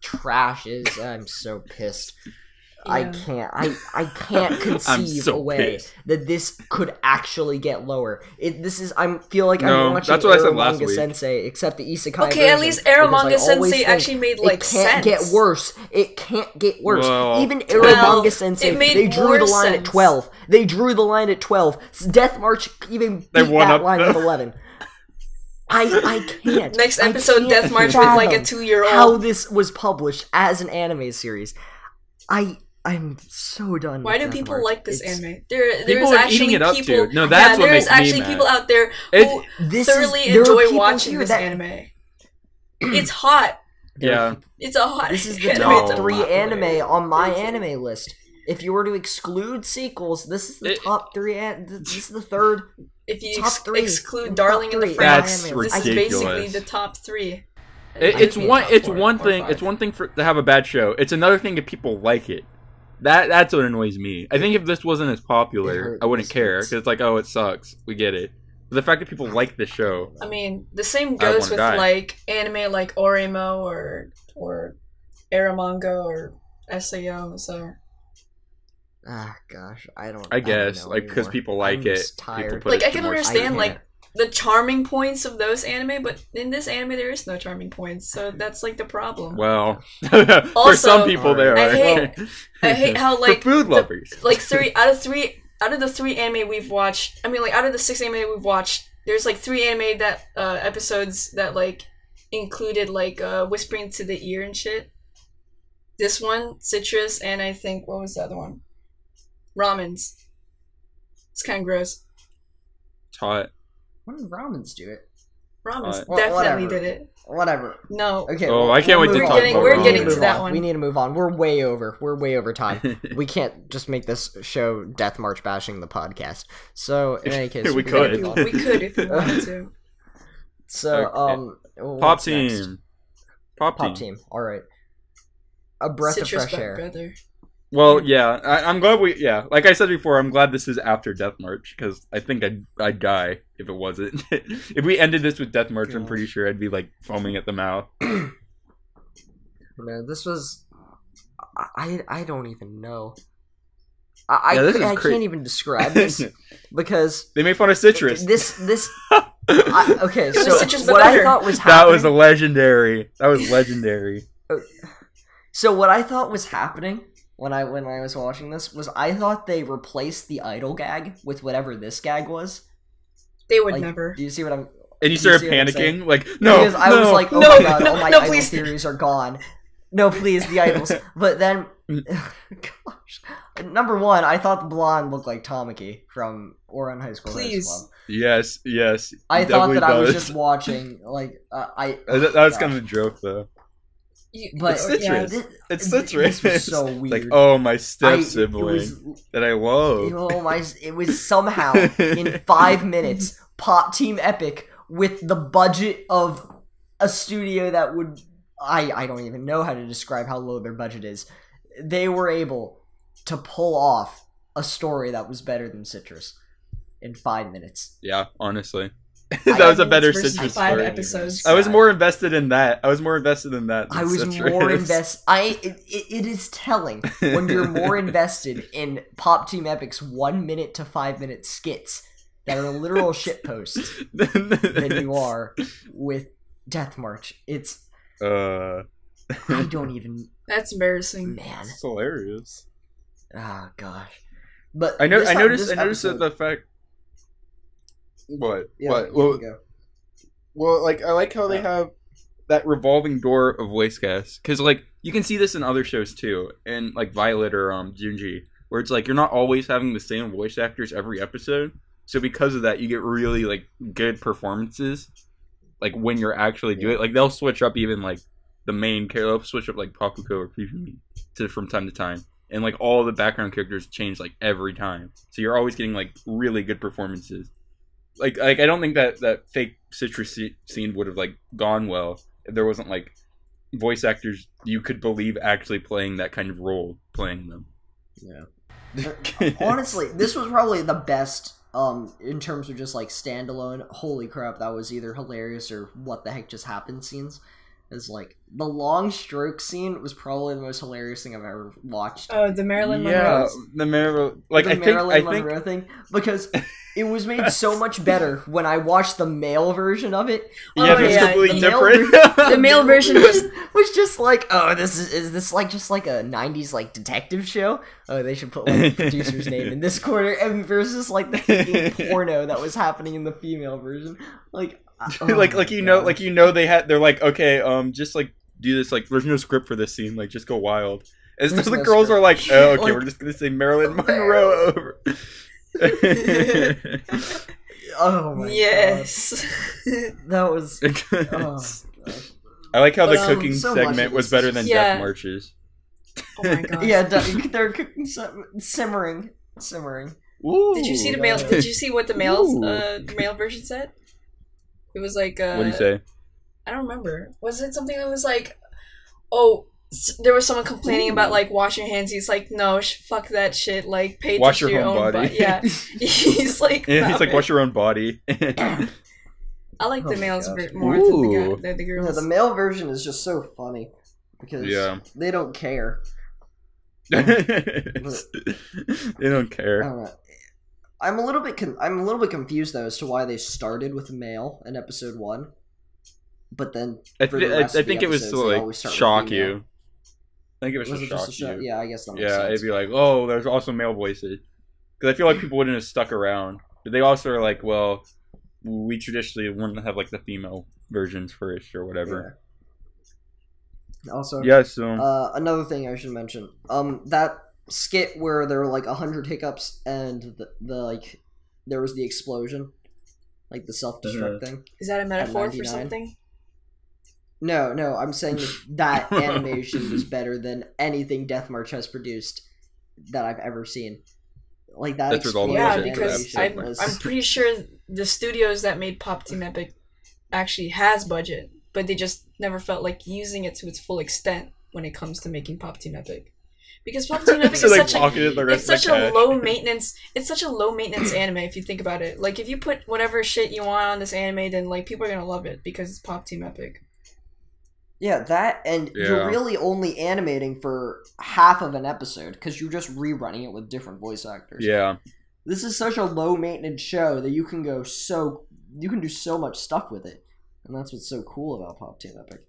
trash is. I'm so pissed. Yeah. I can't conceive a way that this could actually get lower. I feel like I'm watching Eromanga Sensei, except the isekai version, at least Eromanga Sensei actually made like sense. It can't get worse. It can't get worse. Even Eromanga Sensei, they drew the line at 12. They drew the line at 12. Death March even beat that line at 11. I can't. Next episode, Death March with like a 2-year-old. How this was published as an anime series. I'm so done. Why with do Death people March. like this anime? There's actually eating it up people. Too. No, that's what there's makes me actually mad. people out there who thoroughly enjoy watching this anime. It's hot. Yeah, it's a hot. This is the top 3 anime on my anime list. If you were to exclude sequels, this is the top 3. This is the third. If you top 3, exclude Darling in the Franxx, Franxx, this is basically the top 3. It's one thing. It's one thing to have a bad show. It's another thing if people like it. That's what annoys me. I think if this wasn't as popular, I wouldn't care. Because it's like, oh, it sucks. We get it. But the fact that people like the show. I mean, the same goes with like anime like Oremo or Eromanga or Sao. So. Ah, gosh, I guess like because people like it. Tired. Like I can understand like the charming points of those anime, but in this anime there is no charming points, so that's like the problem. Well, also, for some people there are. I hate how like for food lovers. Like 3 out of the 3 anime we've watched. I mean, like out of the 6 anime we've watched, there's like 3 anime that episodes that like included like whispering to the ear and shit. This one, Citrus, and I think what was the other one? Ramens. It's kind of gross. It's hot. When did Ramens do it? Ramens definitely did it. Whatever. No. Okay. Oh, I can't wait to talk about We're getting to that one. We need to move on. We're way over time. We can't just make this show Death March bashing the podcast. So, in any case, we could if we wanted to. So, Pop Team. Pop Team. All right. A breath of fresh air. Brother. Well, yeah, I'm glad like I said before, I'm glad this is after Death March, because I think I'd die if it wasn't. If we ended this with Death March, I'm pretty sure I'd be, like, foaming at the mouth. No, this was... I don't even know. I can't even describe this, because... They made fun of Citrus. Okay, so what I thought was happening... That was legendary. So what I thought was happening... When I was watching this, was I thought they replaced the idol gag with whatever this gag was. They would never. Do you see what I'm... And you started panicking? Like, no, because I was like, oh my god, all my idol theories are gone. No, please, the idols. But then... gosh. Number one, I thought the blonde looked like Tamaki from Ouran High School. Please. Yes. I thought that I was just watching, like, that was kind of a joke, though. But it's Citrus. It's Citrus. This was so weird. Like, oh, my step-sibling that I love. It was somehow, in 5 minutes, Pop Team Epic, with the budget of a studio that would... I don't even know how to describe how low their budget is. They were able to pull off a story that was better than Citrus in 5 minutes. Yeah, honestly. That was a better Citrus 5 story. episodes. I was more invested in that. I was more invested in that. I was Citrus. more invested. It is telling when you're more invested in Pop Team Epic's 1 minute to 5 minute skits that are literal shitposts than you are with Death March. It's. I don't even. That's embarrassing. Man, it's hilarious. Oh gosh, but I noticed that the fact. What? Yeah, what? Well, like, I like how they have that revolving door of voice cast. Because, like, you can see this in other shows, too. In, like, Violet or Junji. Where it's, like, you're not always having the same voice actors every episode. So because of that, you get really, like, good performances. like when you're actually doing it. Like they'll switch up even like the main character, they'll switch up like Pakuko or Pipimi from time to time, and like all the background characters change like every time. So you're always getting like really good performances. Like I don't think that fake citrus scene would have like gone well if there wasn't like voice actors you could believe actually playing that kind of role, playing them. Yeah. Honestly, this was probably the best in terms of just like standalone. Holy crap, that was either hilarious or what the heck just happened scenes. Is like the long stroke scene was probably the most hilarious thing I've ever watched. Oh, the Marilyn Monroe. Yeah, the Marilyn, like the Marilyn Monroe thing, because it was made so much better when I watched the male version of it. Yeah, it's completely different. The male version was just like, oh, this is this like just like a 90s like detective show? Oh, they should put like the producer's name in this corner, and versus like the fucking porno that was happening in the female version. Like, oh like you know they're like, okay, just like do this, like there's no script for this scene, like just go wild. And so the girls are like, oh, okay, like, we're just gonna say Marilyn Monroe over. Oh my yes. God. That was I like how the But, cooking so much segment of was this better is than just- Death Yeah. Marches. Oh my god. yeah, they're cooking simmering. Ooh, Did you see the God. male? Did you see what the male version said? It was like What do you say? I don't remember. Was it something that was like, oh, there was someone complaining about like wash your hands. He's like, no, fuck that shit. Like, pay Wash attention to your your own own body. Yeah, he's like, Yeah, he's stop like, it. wash your own body. I like the Oh my males gosh. more Ooh. than the Yeah, girls. the male version is just so funny because Yeah. they don't care. They don't I care. don't know. I'm a little bit confused though as to why they started with male in episode 1, but then I for the rest of the think it was to episodes, they like always start with shock female. you. I think it was Was to it just shock a shock? you. Yeah, I guess that makes Yeah, sense. it'd be like, oh, there's also male voices. Because I feel like people wouldn't have stuck around. But they also are like, well, we traditionally wouldn't have like the female versions first or whatever. Yeah. Also, Yeah, so another thing I should mention, that skit where there were like 100 hiccups and the like, there was the explosion, like the self-destruct thing. Is that a metaphor for 99? something? No, I'm saying that animation was better than anything Death March has produced that I've ever seen. Like that. That's with all the Yeah, music because animation I'm was- pretty sure the studios that made Pop Team Epic actually has budget, but they just never felt like using it to its full extent when it comes to making Pop Team Epic. Because Pop Team Epic so is they such a pocketed the it's rest of such the a cash. low maintenance. It's such a low maintenance anime if you think about it. Like if you put whatever shit you want on this anime, then like people are gonna love it because it's Pop Team Epic. Yeah, that, and you're Yeah. really only animating for half of an episode because you're just rerunning it with different voice actors. Yeah. This is such a low maintenance show that you can do so much stuff with it, and that's what's so cool about Pop Team Epic.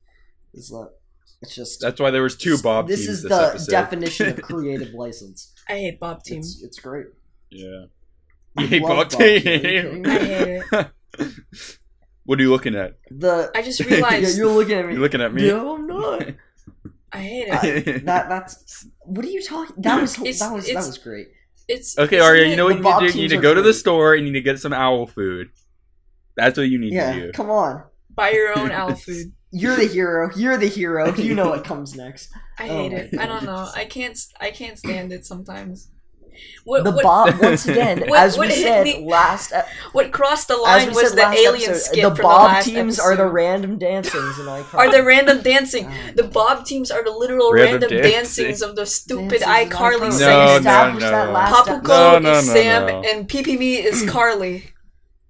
Is that it's just That's why there was two Bob this teams is this the episode. definition of creative license. I hate Bob Team. It's great. Yeah. I You hate love Bob Bob Team. Are you team? kidding me? I hate it. What are you looking at? I just yeah, realized you're looking at me. You're looking at me? No, I'm not. I hate it. That's what are you talking? That was It's- that it's- was great. It's Okay, isn't Arya, it- you know what The you Bob need to do? You need teams to are go to the great. store and you need to get some owl food. That's what you need to Yeah, do. come on. buy your own owl food. You're the hero. You're the hero. You know what comes next. I Oh hate my it. I don't know. goodness. I can't stand it sometimes. Bob once again, what- as what we hit said me- last. What crossed the As line we was said the last alien episode, skit the from Bob the last teams episode. are the random dancings, and I Are the random dancing. God. The Bob teams are the literal Random random dancing. dancings of the stupid Dances and iCarly iCarly. No, segments. Established that last Papuko episode. No, is no, Sam no. and PPB is Carly.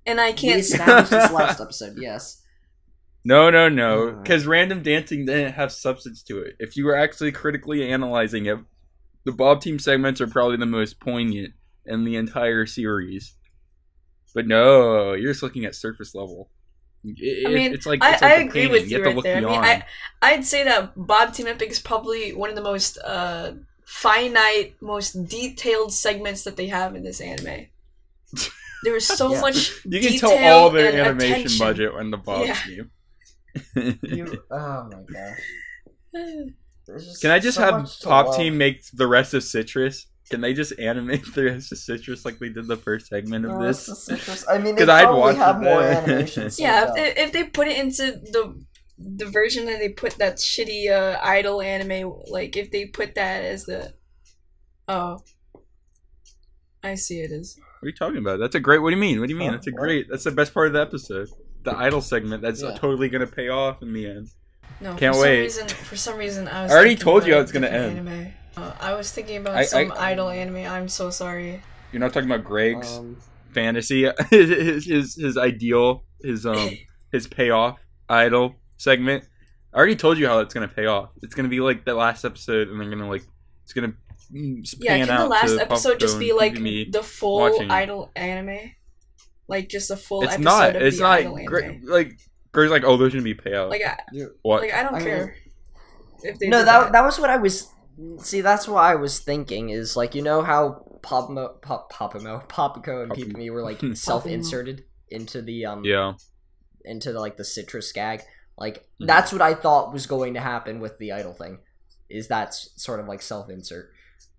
And I We can't established this last episode. Yes. No. Alright. Because random dancing didn't have substance to it. If you were actually critically analyzing it, the Bob team segments are probably the most poignant in the entire series. But no, you're just looking at surface level. It's like it's like I a agree painting. with you have to right look there. beyond. I mean, I'd say that Bob Team Epic is probably one of the most finite, most detailed segments that they have in this anime. There was so Yeah. much You can detail tell all their and animation attention. budget on the Bob Yeah. team. Oh my gosh. There's just Can I just so have much to Pop love. Team make the rest of Citrus Can they just animate the rest of Citrus like they did the first segment of this? I mean, they 'Cause I'd probably watch have it more there. animations. Yeah, if they put it into the version that they put that shitty idol anime, like if they put that as the I see it as. What are you talking about? That's a great. What do you mean? What do you mean? That's a What? great. That's the best part of the episode. The idol segment. That's Yeah. totally gonna pay off in the end. No, Can't for wait. For some reason, I was. I already thinking told you about how it's gonna different end. Anime. I was thinking about some idol anime. I'm so sorry. You're not talking about Greg's Um, fantasy, his ideal, his payoff idol segment. I already told you how it's gonna pay off. It's gonna be like the last episode, and they're gonna it's gonna Yeah, pan can the out last to episode just Puffco be and like me the full watching it. idol anime? Like just a full It's episode not. of It's the not. idol anime. Greg's like, oh, there's gonna be payout. Like What? I don't I mean- care if they No, do that was what I was. See, that's what I was thinking. Is like, you know how Papico and Peep-Me were like self-inserted into the yeah. into like the Citrus gag. Like that's what I thought was going to happen with the idol thing. Is that's sort of like self-insert,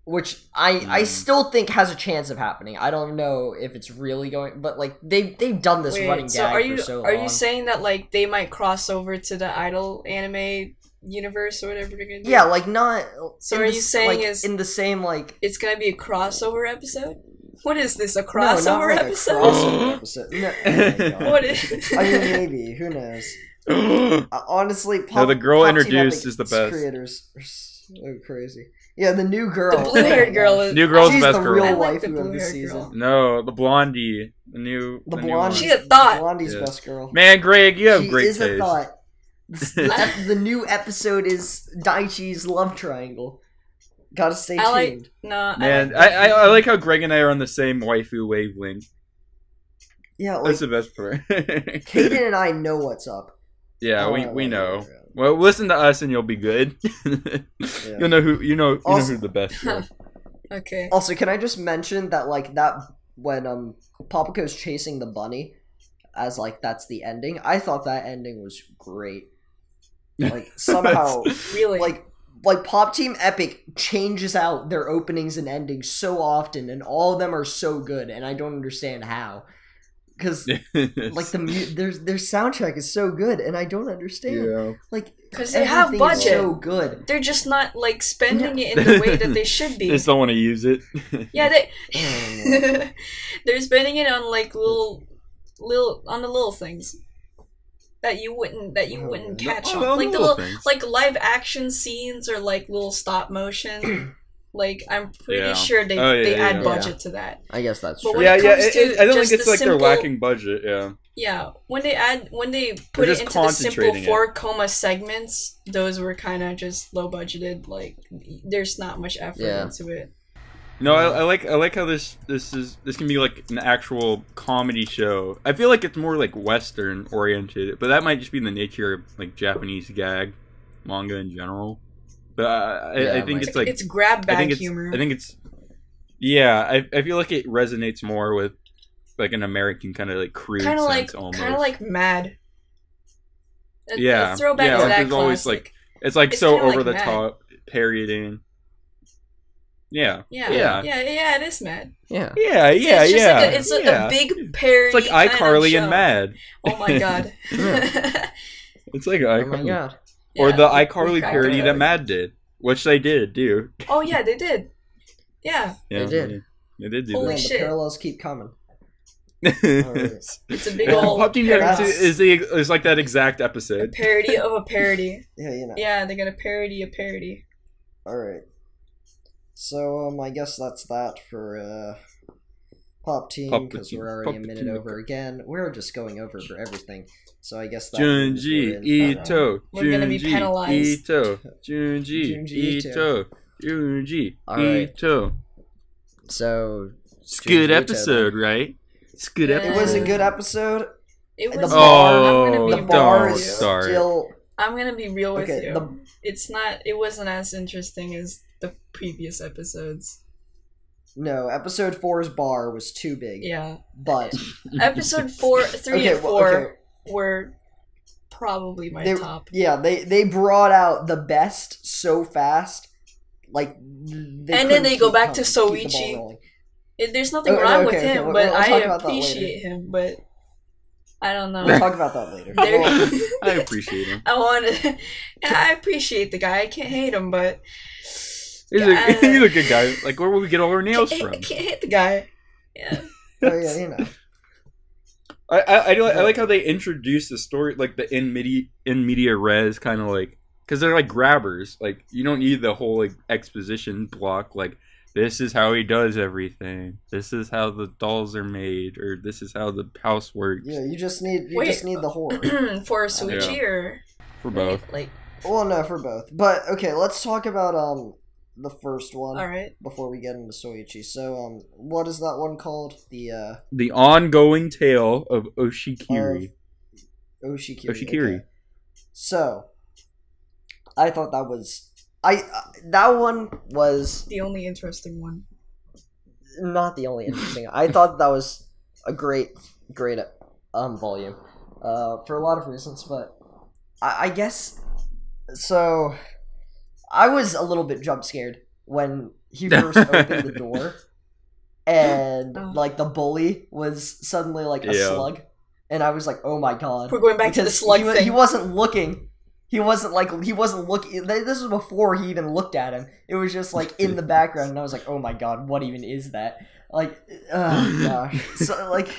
which I still think has a chance of happening. I don't know if it's really going, but like they've done this Wait, running so gag for so long. are you saying that like they might cross over to the idol anime universe or whatever they're gonna do? Yeah, like not. So in are the you s- saying like, is in the same like? it's gonna be a crossover episode? What is this? A No, not crossover like episode? A crossover episode. No, oh my God. What is? I mean, maybe. Who knows? Honestly, No, the girl Pop Team introduced Epic is the best. Creators are so crazy. Yeah, the new girl. The blue-haired girl is. New girl's She's the best the girl. real I like the waifu of the blue-haired girl. season. No, the blondie, the new Blondie. one. She's a thought. Blondie's Yeah. best girl. Man, Greg, you have She great is taste. a thought. The new episode is Daichi's love triangle. Gotta stay tuned. I like. No, Man, I I like how Greg and I are on the same waifu wavelength. Yeah, like That's the best part. Kaden and I know what's up. Yeah, Oh, we know. yeah. Well, listen to us and you'll be good. Yeah. You know who Also- who the best is. Okay. Also, can I just mention that like that when Papaco's chasing the bunny, as like that's the ending. I thought that ending was great. Like somehow, Really? like Pop Team Epic changes out their openings and endings so often, and all of them are so good, and I don't understand how. Because like their soundtrack is so good, and I don't understand. yeah. Like Because they have everything is budget. so good. They're just not like spending it in the way that they should They be. just don't want to use it. Yeah, they. Oh, They're spending it on like little on the little things that you wouldn't catch Oh, on, like the little little things. like live action scenes or like little stop motion. Like I'm pretty Yeah. sure they Oh, yeah, they yeah, add yeah. budget to that. I guess that's But true. when Yeah, it yeah. comes to I don't just think it's the like simple- they're lacking budget. Yeah. Yeah, when they put just it into the simple concentrating it. 4 coma segments, those were kind of just low budgeted. Like there's not much effort Yeah. into it. No, I like how this can be like an actual comedy show. I feel like it's more like Western oriented, but that might just be the nature of like Japanese gag manga in general. But Yeah, I think like- it's like It's grab bag I think it's humor. I think it's yeah. I feel like it resonates more with like an American kind of like crude kind of sense like almost. Mad. Yeah, a throwback yeah, to like that there's always, classic. it's like It's so kinda like over the Mad. top parodying. Yeah. Yeah, Yeah. it is Mad. Yeah. Yeah, yeah, It's just yeah. like it's yeah. a big parody. It's like kind of iCarly and show. Mad. Oh my god. It's like Oh iCarly. my god. Or Yeah, the like iCarly parody that iCarly. Mad did, which they did do. Oh yeah, they did. Yeah, Yeah, They did. They did do Holy Man, that. the shit. parallels keep coming. Alright. it's a big Yeah, old Pop Team parody, is like that exact a episode. parody of a parody. Yeah, you know. Yeah, they're gonna parody a parody. Alright. So, I guess that's that for, Pop Team, Pop because Team. we're already Pop a minute Team. over again. We're just going over for everything. So I guess that means Junji we're in final. Ito. We're gonna be Junji penalized. Ito. Junji Junji Ito. Junji Alright. Ito. So, It's a good Junji Ito, episode, right? It's a good Yeah. episode. it was a good episode. It The was. bar- I'm Oh, gonna The be bar real don't with is you. start. still... I'm gonna be real with Okay, you. the, It's not. It wasn't as interesting as the previous episodes. no, episode 4's bar was too big. Yeah. But... Episode 4, 3, Okay, and well, 4 okay. were probably my They, top. yeah, they brought out the best so fast. like. And then they go back to Soichi. There's nothing wrong with him, but I appreciate him. But I don't know. We'll talk about that later. I appreciate him. I appreciate the guy. I can't hate him, but he's a good guy. Like, where would we get all our nails from? I can't hate the guy. Yeah. Oh yeah, you know. I like how they introduce the story, like the in media res kind of like, because they're like grabbers. Like, you don't need the whole like exposition block. Like, this is how he does everything. This is how the dolls are made, or this is how the house works. Yeah, you just need the horror for Soichi or for both. Like, well, no, for both. But okay, let's talk about the first one. All right. Before we get into Soichi, so what is that one called? The ongoing tale of Oshikiri. Oshikiri. Okay. So, I thought that was that one was the only interesting one. Not the only interesting. I thought that was a great volume, for a lot of reasons. But I guess so. I was a little bit jump scared when he first opened the door, and like the bully was suddenly like a slug, and I was like, "Oh my god!" We're going back to the slug thing. He wasn't looking. He wasn't looking. This was before he even looked at him. It was just like in the background, and I was like, "Oh my god, what even is that?" Like, oh gosh. So like,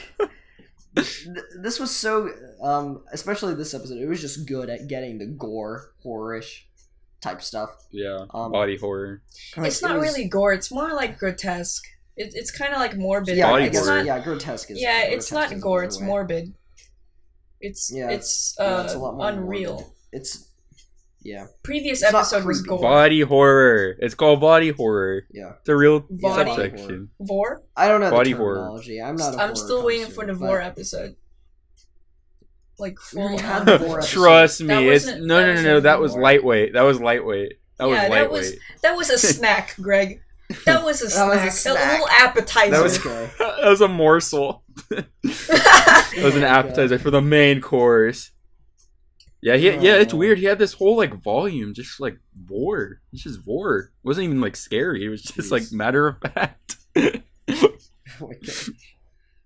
this was so, especially this episode. It was just good at getting the gore, horror-ish type stuff. Yeah, body horror. Like, it's not really gore. It's more like grotesque. It's kind of like morbid. Yeah, body horror. Yeah, grotesque is. Yeah, it's not gore. It's morbid. It's a lot more unreal. Morbid. It's Previous episode was gore. Body horror. It's called body horror. Yeah, it's a real body subsection. Vor? I don't know body the terminology. horror. I'm not. I'm still waiting for the Vor episode. Like full. Trust me, it's no. That was lightweight. That was lightweight. That was lightweight. That was a snack, Greg. That was a snack. A little appetizer. That was a morsel. That was an appetizer for the main course. Yeah, it's weird. He had this whole like volume, just like Vor. It's just Vor. It wasn't even like scary. It was just like matter of fact.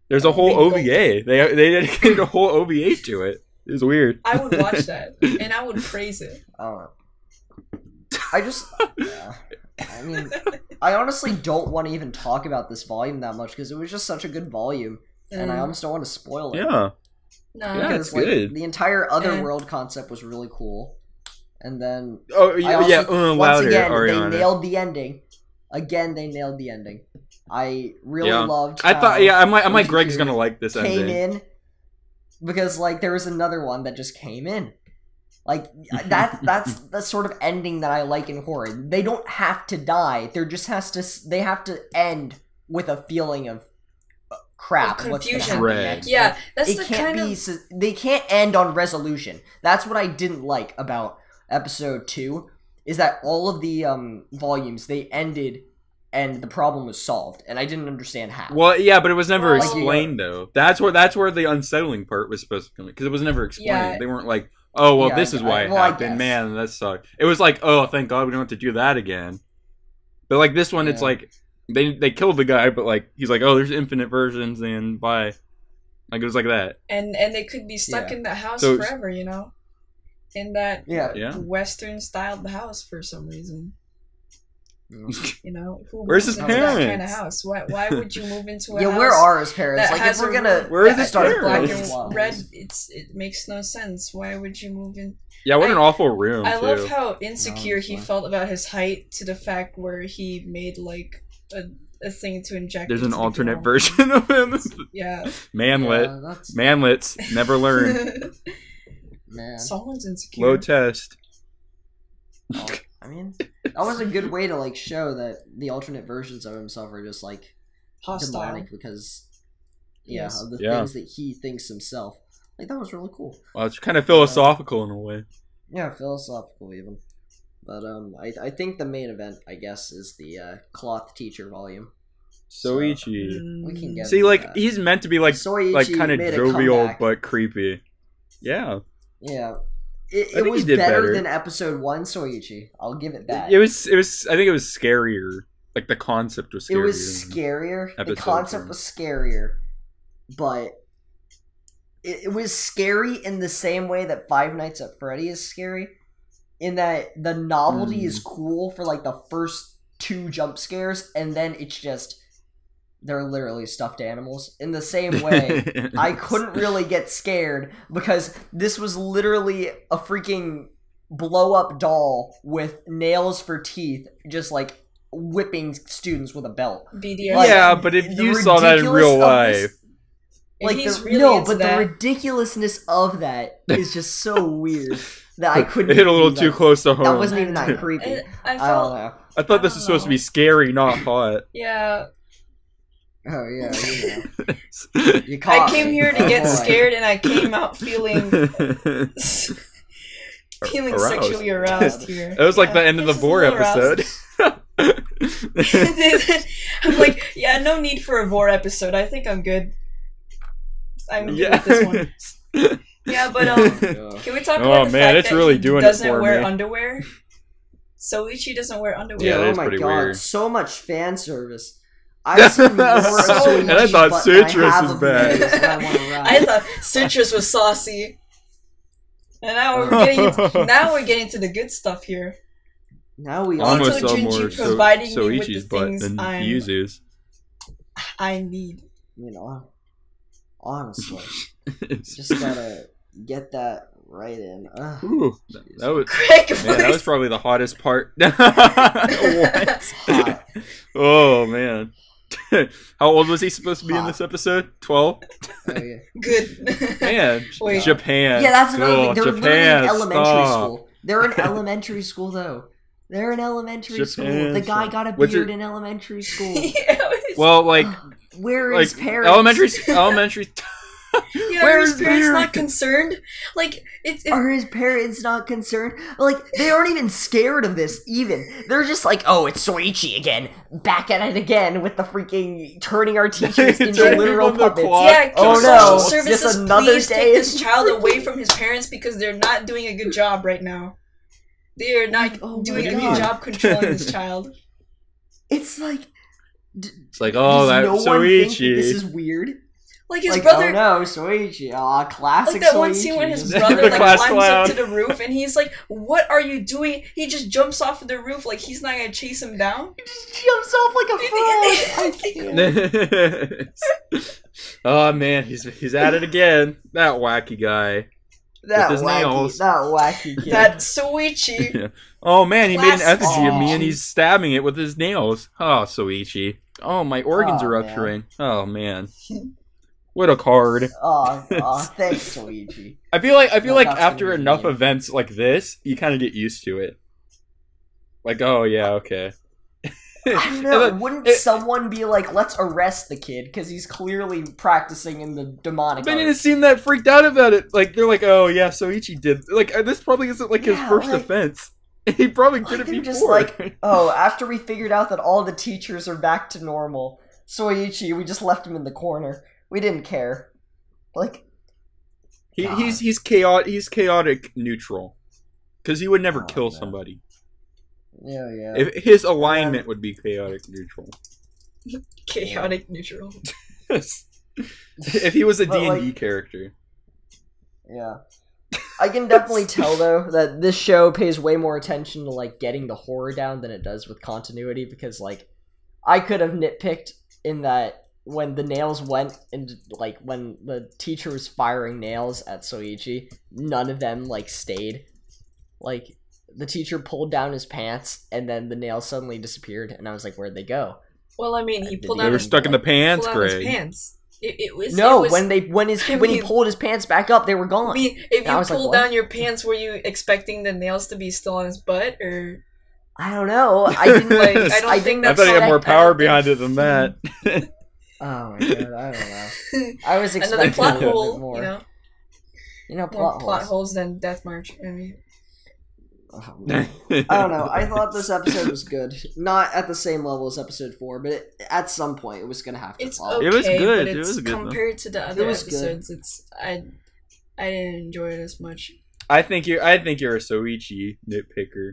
There's a whole OVA. They dedicated a whole OVA to it. It was weird. I would watch that and I would praise it. I just, I mean, I honestly don't want to even talk about this volume that much because it was just such a good volume, and I almost don't want to spoil it. Yeah. No. Yeah, it's good. The entire other world concept was really cool, and then once again, they nailed the ending. Again, they nailed the ending. I really loved. I thought, I'm like Greg's gonna like this ending. Came in because like there was another one that just came in. Like that's the sort of ending that I like in horror. They don't have to die. They have to end with a feeling of crap. Confusion. Next. Yeah, that's the kind of. They can't end on resolution. That's what I didn't like about episode 2. Is that all of the volumes they ended and the problem was solved, and I didn't understand how. Well, yeah, but it was never explained though. That's where the unsettling part was supposed to come in, because it was never explained. Yeah. They weren't like, oh well, this is why it happened. Man, that sucked. It was like, oh, thank God we don't have to do that again. But like this one, it's like they killed the guy, but like he's like, oh, there's infinite versions, and bye. Like it was like that. And they could be stuck in the house forever, you know, in that Western styled house for some reason. You know, where's his parents? That kind of house. Why would you move into a house? Yeah, where are his parents? Like, if we're gonna start black and red, it makes no sense. Why would you move in? Yeah, what an awful room. I love how insecure he felt about his height, to the fact where he made like a thing to inject. There's an alternate version of him. Yeah, manlets never learn. Man, someone's insecure. Low test. I mean, that was a good way to like show that the alternate versions of himself are just like hostile, demonic because of the things that he thinks himself. Like that was really cool. Well, it's kind of philosophical in a way. Yeah, philosophical even. But I think the main event, I guess, is the cloth teacher volume. Soichi. So, we can get he's meant to be like Soichi like kind of jovial but creepy. Yeah. Yeah. it was better than episode 1 Soichi. I'll give it that. It was. I think it was scarier. Like the concept was scarier. It was scarier. The concept was scarier, but it was scary in the same way that Five Nights at Freddy's is scary. In that the novelty is cool for like the first 2 jump scares, and then it's just they're literally stuffed animals. In the same way, I couldn't really get scared because this was literally a freaking blow-up doll with nails for teeth, just like whipping students with a belt. BDS. Like, yeah, but if you saw that in real life, like the ridiculousness of that is just so weird that I couldn't. It hit a little too close to home. That wasn't even that creepy. I don't know. I thought this was supposed to be scary, not hot. Yeah. Oh yeah, you I came here to get scared, and I came out feeling sexually aroused here. It was like the end of the Vor episode. I'm like, yeah, no need for a Vor episode. I think I'm good. I'm good with this one. Yeah, but can we talk about the fact that he doesn't wear underwear? Soichi doesn't wear underwear. Yeah, oh that's my god, weird. So much fan service. I've seen more of Soichi, and I thought Citrus was bad. I thought Citrus was saucy. And now we're getting to the good stuff here. Now we almost saw more providing me with Soichi's the butt things than Yuzu's. I need. You know, honestly, just gotta get that right in. Ooh, that was probably the hottest part. What? Hot. Oh man. How old was he supposed to be in this episode? 12? Oh, yeah. Good. Man, Wait. Japan. Yeah, that's another thing. They're literally in elementary stop. school. They're in elementary school, though. They're in elementary school. The guy got a beard in elementary school. Well, like... Where are his parents? Elementary... Yeah, are his parents not concerned? Like, are his parents not concerned? Like, they aren't even scared of this, even. They're just like, oh, it's Soichi again. Back at it again with the freaking turning our teachers into literal puppets. Yeah, can social services just another please take this child away from his parents because they're not doing a good job right now. They are not doing a good job controlling this child. It's like... It's like, oh, that's no Soichi. Think this is weird? Like his brother. Oh no, Soichi. Aw, classic Like that Soichi. one scene when his brother climbs up to the roof and he's like, "What are you doing?" He just jumps off of the roof like he's not gonna chase him down. He just jumps off like a frog. Oh man, he's at it again. That wacky guy. That with his nails. That wacky kid. That Soichi. Yeah. Oh man, he made an effigy of me and he's stabbing it with his nails. Oh, Soichi. Oh, my organs are rupturing. Man. Oh man. What a card. Thanks, Soichi. I feel like after enough events like this, you kind of get used to it. Like, oh yeah, okay. I don't know. Wouldn't someone be like, let's arrest the kid because he's clearly practicing in the demonic They didn't seem that freaked out about it. Like, they're like, oh yeah, Soichi did. Like, this probably isn't like his first offense. He probably did it before. Just like, oh, after we figured out that all the teachers are back to normal, Soichi, we just left him in the corner. We didn't care. Like, he's chaotic neutral, because he would never kill somebody. Yeah. If his alignment would be chaotic neutral. Chaotic neutral. If he was a D&D character. Yeah. I can definitely tell though that this show pays way more attention to like getting the horror down than it does with continuity, because like I could have nitpicked in that when the nails went and like when the teacher was firing nails at Soichi, none of them like stayed. Like the teacher pulled down his pants and then the nails suddenly disappeared and I was like, where'd they go? Well, I mean, he pulled down. They were stuck in the pants, Greg. When he pulled his pants back up, they were gone. I mean, if you pulled down your pants, were you expecting the nails to be still on his butt, or? I don't know. I didn't like. I thought he had more power behind it than that. Oh my god, I don't know. I was expecting another plot a bit hole, more. Plot holes than Death March. I mean. I don't know. I thought this episode was good. Not at the same level as episode 4, but at some point it was gonna have to fall. Okay, it was good. But it was good compared to the other episodes. I didn't enjoy it as much. I think you're a Soichi nitpicker.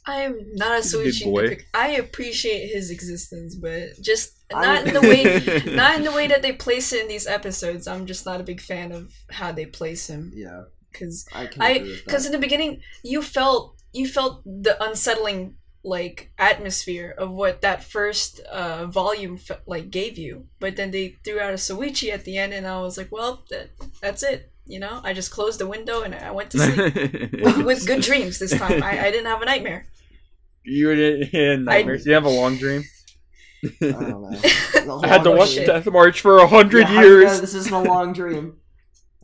I am not a He's a good Soichi boy. nitpicker. I appreciate his existence, but just not in the way that they place it in these episodes. I'm just not a big fan of how they place him. Yeah, Because I can agree with that. in the beginning you felt the unsettling like atmosphere of what that first volume like gave you, but then they threw out a Soichi at the end, and I was like, well, that's it. You know, I just closed the window and I went to sleep with good dreams this time. I didn't have a nightmare. You in nightmares? You have a long dream? I don't know. I had to watch shit. Death March for 100 How do you know years. this isn't a long dream.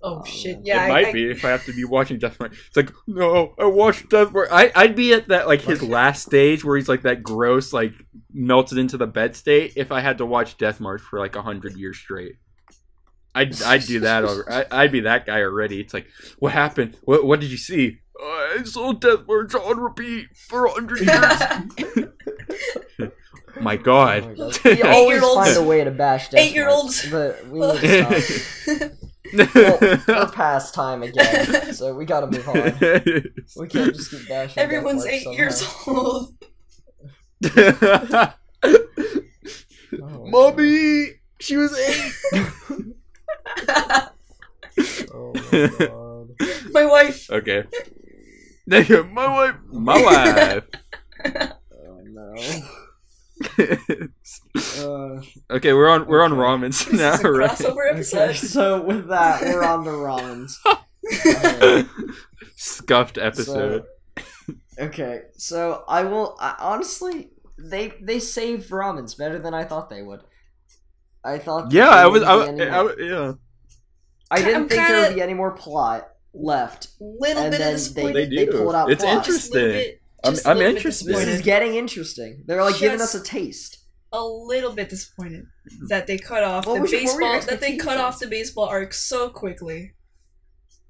Oh shit! It Yeah, might be if I have to be watching Death March. It's like, no, I watched Death March. I'd be at that like his last stage where he's like that gross, like melted into the bed state. If I had to watch Death March for like 100 years straight, I'd do that. I'd be that guy already. It's like, what happened? What did you see? I saw Death March on repeat for 100 years. My God. Oh my God. We always 8-year-olds. find a way to bash Death 8-year-olds. March, but we need to stop. Well, we're past time again, so we gotta move on. We can't just keep bashing. everyone's Death March 8 years old. somehow. Mommy, she was 8. Oh my God. My wife. Okay. My wife. Oh no. Okay, we're on ramens This now, is a right? crossover episode. Okay, so with that, we're on to ramens. Scuffed episode. Okay, so honestly, they saved ramens better than I thought they would. I thought Yeah, there I was wouldn't be any more- yeah. I didn't I'm think there would kinda- be any more plot left. Little And bit then of they disappointed. They do. pulled out It's plot. Just a little interesting. bit- I'm just a little bit interested. This is disappointed. getting interesting. They're like giving us a Just- taste. A little bit disappointed that they cut off What the was your- what were your baseball. That they cut expectations? off the baseball arc so quickly.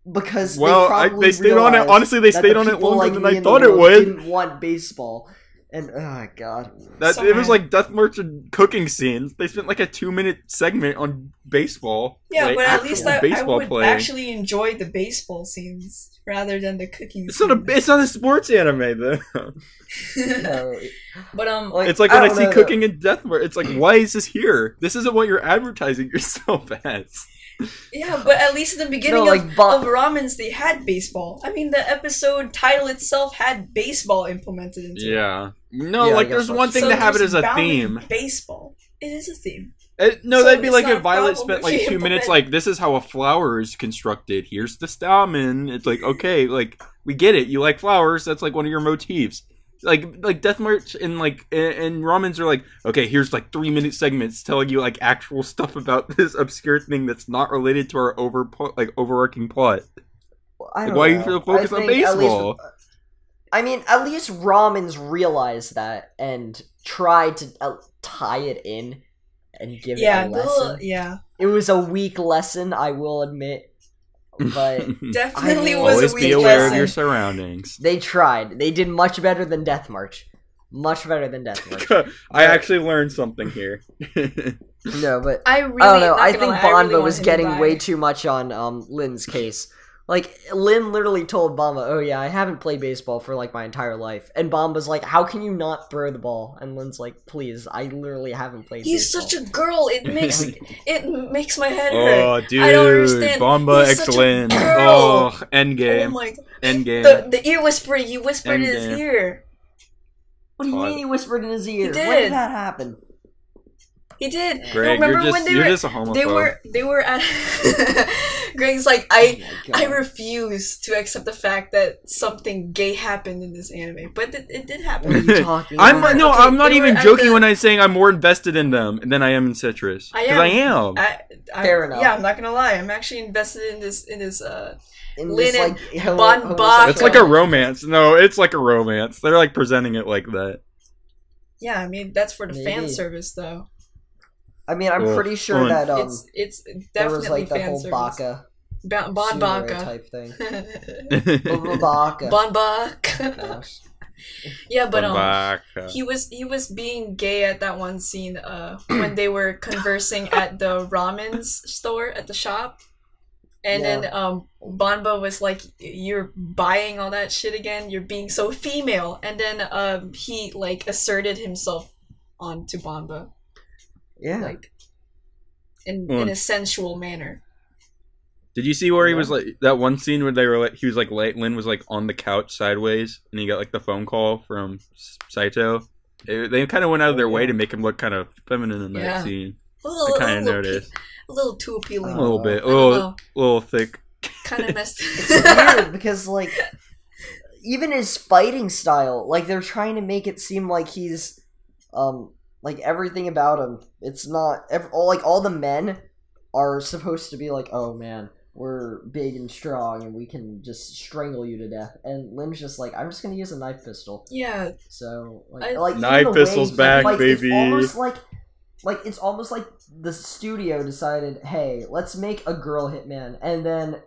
Because Well, they probably they stayed on it. realized Honestly, they that stayed the on it people longer like than me I in the thought it world would. Didn't want baseball, and oh god, It Sorry. was like Death March and cooking scenes. They spent like a 2-minute segment on baseball. Yeah, like, but at actual least I baseball would playing. actually enjoy the baseball scenes rather than the cooking. It's not a. scenes. It's not a sports anime though. no, But like, It's like when I don't see know, cooking in Death March. It's like, why is this here? This isn't what you're advertising yourself as. yeah, but at least in the beginning like, of ramens, they had baseball. I mean, the episode title itself had baseball implemented into it. Yeah. No, Yeah, I like guess there's that's one thing So to have it there's as a bound to be theme. Baseball. It is a theme. No, So that'd be it's like not if a Violet problem spent if like you 2 minutes implement- like, this is how a flower is constructed. Here's the stamen. It's like, okay, like, we get it. You like flowers. That's like one of your motifs. Like Death March and ramens are like, okay, here's like 3-minute segments telling you like actual stuff about this obscure thing that's not related to our overarching plot. I don't Why know. you feel focused I on think at least- baseball? I mean, at least ramens realized that and tried to tie it in and give Yeah, it a lesson. yeah, It was a weak lesson, I will admit, but definitely I was Always a be weak aware lesson. of your surroundings. they tried. They did much better than Death March. Much better than Death March. I actually learned something here. No, but I really, I don't know. not I gonna think lie, I really Banba want was him to getting die. way too much on Lynn's case. Like, Lynn literally told Bamba, oh yeah, I haven't played baseball for like my entire life. And Bamba's like, how can you not throw the ball? And Lynn's like, please, I literally haven't played He's baseball. such a girl. It makes my head Oh, hurt. dude, I don't understand. Bomba He's such a excellent. girl. Oh, Oh endgame, my! endgame. The ear whispering. You whispered in his Endgame. ear. What do you God. mean he whispered in his ear? did. When did that happen? He did. Greg, Remember you're when they just a homophobe. they were at. Greg's like, Oh I my God. refuse to accept the fact that something gay happened in this anime, but it did happen. What are you talking I'm about? no, Okay, I'm not they were even at joking the- when I'm saying I'm more invested in them than I am in Citrus. I Because am. I am. Fair enough. Yeah, I'm not gonna lie. I'm actually invested in this. In this, Lynn and like, Banba. It's like a romance. No, it's like a romance. They're like presenting it like that. Yeah, I mean that's for the fan Maybe. service though. I mean, I'm Well, pretty sure fun. that It's there definitely was like the fan whole service. Baka Bon Sugoi Baka. type thing. Baka. Bon Baka. Gosh. Yeah, but Baka. he was being gay at that one scene when they were conversing at the ramen store at the shop. And Yeah. then Banba was like, "You're buying all that shit again. You're being so female." And then he like asserted himself onto Banba, Yeah. like in a sensual manner. Did you see where he was like that one scene where they were like he was like Lin was like on the couch sideways and he got like the phone call from Saito? They kind of went out of their way to make him look kind of feminine in that scene. I kind of noticed. A little too appealing. A little bit, a little thick. Kind of messed. It's weird because like even his fighting style, like they're trying to make it seem like he's like everything about him. It's not all the men are supposed to be like, oh man, we're big and strong and we can just strangle you to death. And Lin's just like, I'm just gonna use a knife pistol. Yeah. So knife pistol's back, baby. It's almost like the studio decided, hey, let's make a girl hitman, and then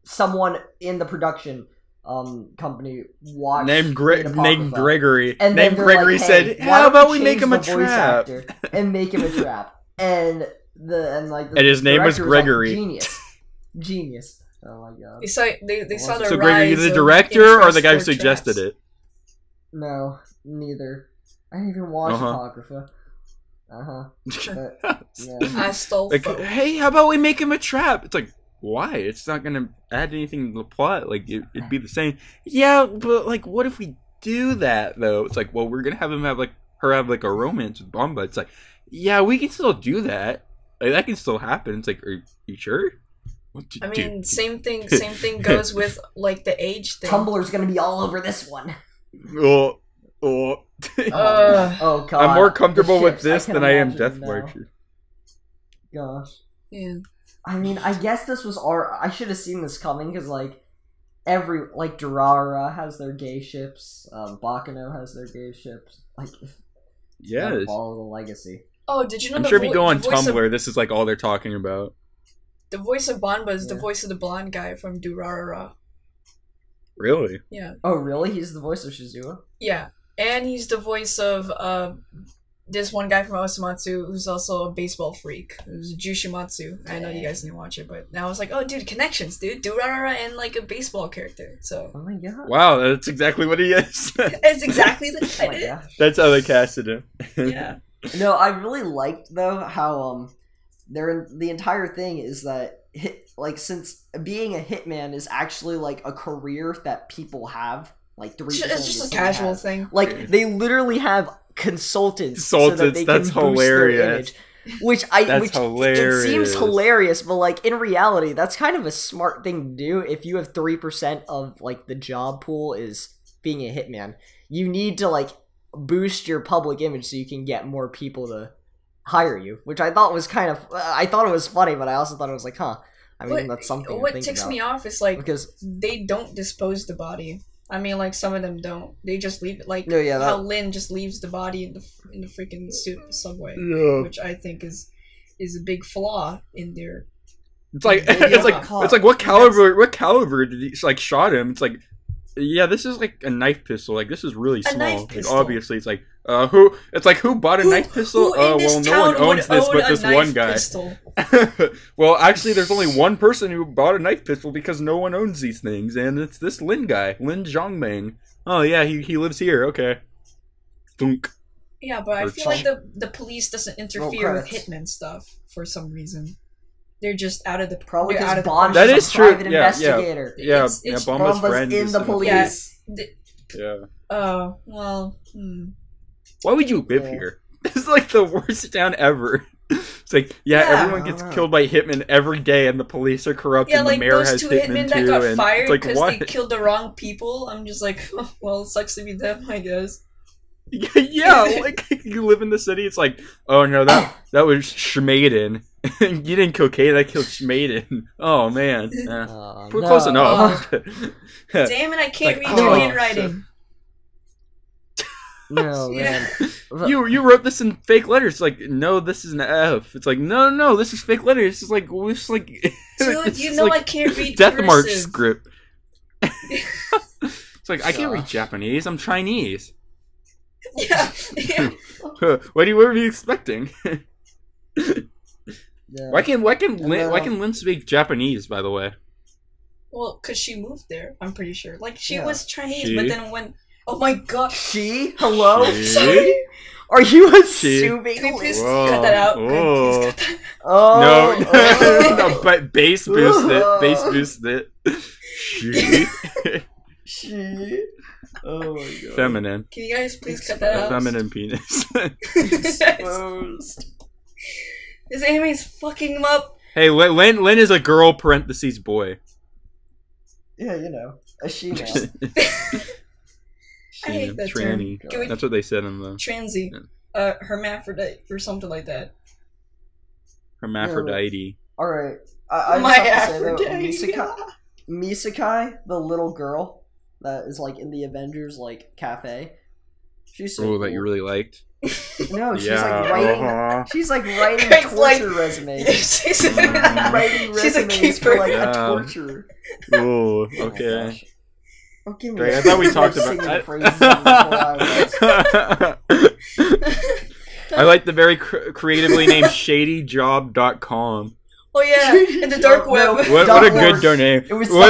someone in the production company watched named Gregory. And named Gregory like, said, hey, "How about we make him a trap and make him a trap?" And his name was Gregory. Like, genius. Oh my god. They saw the So rise Gregory, the of director or the guy who interest for suggested traps. it? No, neither. I didn't even watch Apocrypha. But, yeah. I stole. Like, hey, how about we make him a trap? It's like, why? It's not gonna add anything to the plot. Like, it'd be the same. Yeah, but like, what if we do that though? It's like, well, we're gonna have her have a romance with Bomba. It's like, yeah, we can still do that. Like, that can still happen. It's like, are you sure? I mean, same thing goes with like the age thing. Tumblr's gonna be all over this one. Oh God! I'm more comfortable with this than I am Death Marcher. Gosh. Yeah. I mean, I guess this was I should have seen this coming because like Durara has their gay ships, Baccano has their gay ships. Like, yes. Follow the legacy. Oh, did you know? I'm sure if you go on Tumblr, this is like all they're talking about. The voice of Banba is the voice of the blonde guy from Durarara. Really? Yeah. Oh, really? He's the voice of Shizuo? Yeah. And he's the voice of this one guy from Osamatsu who's also a baseball freak. It was Jushimatsu. I know you guys didn't watch it, but now I was like, oh, dude, connections, dude. Durarara and like a baseball character. So. Oh my god. Wow, that's exactly what he is. It's exactly the type. That's how they casted him. Yeah. No, I really liked though how the entire thing is that since being a hitman is actually like a career that people have, like 3%. It's just a casual thing. Like they literally have consultants so that they that's can hilarious. Boost their image. Hilarious. It seems hilarious, but like in reality, that's kind of a smart thing to do. If you have 3% of like the job pool is being a hitman, you need to like boost your public image so you can get more people to hire you, which I thought was I thought it was funny, but I also thought it was like, I mean, that's something. What ticks me off is like because they don't dispose the body. I mean, like some of them don't. They just leave it. Like how Lin just leaves the body in the freaking subway, which I think is a big flaw in their. It's like it's like what caliber did he like shot him? It's like, yeah, this is like a knife pistol. Like this is really small. Like obviously, it's like who bought a knife pistol? Well, no one owns this but this one guy. Well, actually, there's only one person who bought a knife pistol because no one owns these things, and it's this Lin guy, Lin Zhongming. Oh yeah, he lives here. Okay. Thunk. Yeah, but I feel like the police doesn't interfere with hitman stuff for some reason. They're just out of the probably because Bond that is true. Private investigator. Yeah, Bomba's friend in the police. Yeah. Oh well. Why would you live here? This is like the worst town ever. It's like, everyone gets killed by hitmen every day, and the police are corrupt, and the mayor has hitmen that too. got and fired because they killed the wrong people. I'm just like, well, it sucks to be them, I guess. Yeah, like you live in the city. It's like, oh no, that was Schmaden. You didn't kill Kate, I killed Schmaden. Oh man, we're close enough. Damn it, I can't read your handwriting. No, man. You wrote this in fake letters. It's like, no, this is an F. It's like, no, this is fake letters. It's like, dude, you know, like, I can't read Death cursive. March script. It's like, I can't read Japanese. I'm Chinese. Yeah. What were you expecting? Yeah. Why can Lynn speak Japanese? By the way. Well, because she moved there, I'm pretty sure. Like, she Yeah. was Chinese, but then when... Oh my god. She? Hello? She? Sorry. Are you assuming? Can you please Whoa. cut that out? Whoa. Please cut that Oh. No, but bass boost it. Bass boost it. She. She? Oh my god. Feminine. Can you guys please cut that out? Feminine penis. Exposed. This anime is fucking them up. Hey, Lynn is a girl parentheses boy. Yeah, you know. A she now. I hate that tranny. term. Can we... That's what they said in the Transy. Hermaphrodite or something like that. hermaphrodite. Alright. I My just have to say though, Aphrodite. Misakai, the little girl that is like in the Avengers like cafe. She's so Oh, cool. that you really liked. No, she's Yeah, like writing. uh-huh. She's like writing Greg's torture like- resumes. she's Writing She's a resumes keeper. for like Yeah. a torture. Oh, Oh my okay. gosh. Don't give me Greg, I that. thought we You're talked singing about. praises of before I like the very creatively named ShadyJob.com. Oh yeah, in the dark web. No. What a good domain. It was Wait.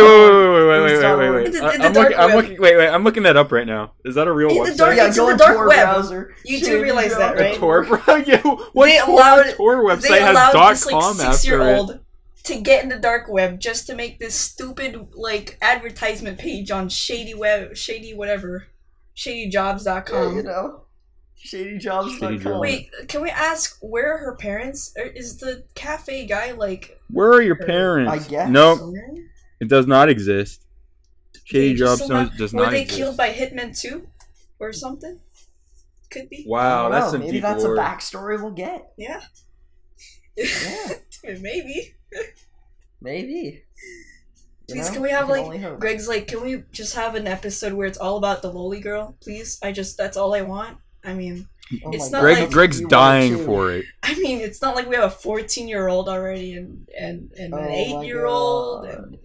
In the dark I'm web. looking. Wait. I'm looking that up right now. Is that a real In the website? dark- Yeah, It's go in on the dark Tor web. browser. You do realize that, A right? Tor, bro? Yeah, what They Tor, allowed- Tor website They has allowed dot this like com after it? 6-year-old to get in the dark web just to make this stupid like advertisement page on ShadyJobs.com. Yeah, you know. ShadyJobs.com. Shady Wait, can we ask where are her parents? Or is the cafe guy like? Where are your Her- parents? I guess. Nope, somewhere? it does not exist. Shady They just Jobs somehow- does Were not they exist. killed by hitmen too, or something? Could be. Wow, I don't that's know, some maybe deep that's lore. a backstory we'll get. Yeah. Yeah. Maybe. Maybe. You Please, know? can we have can like only hope. Greg's like? Can we just have an episode where it's all about the loli girl? Please, that's all I want. I mean, Oh it's my not God. like- Greg's You dying wanted to. for it. it's not like we have a 14-year-old already and an Oh my 8-year-old. God. And...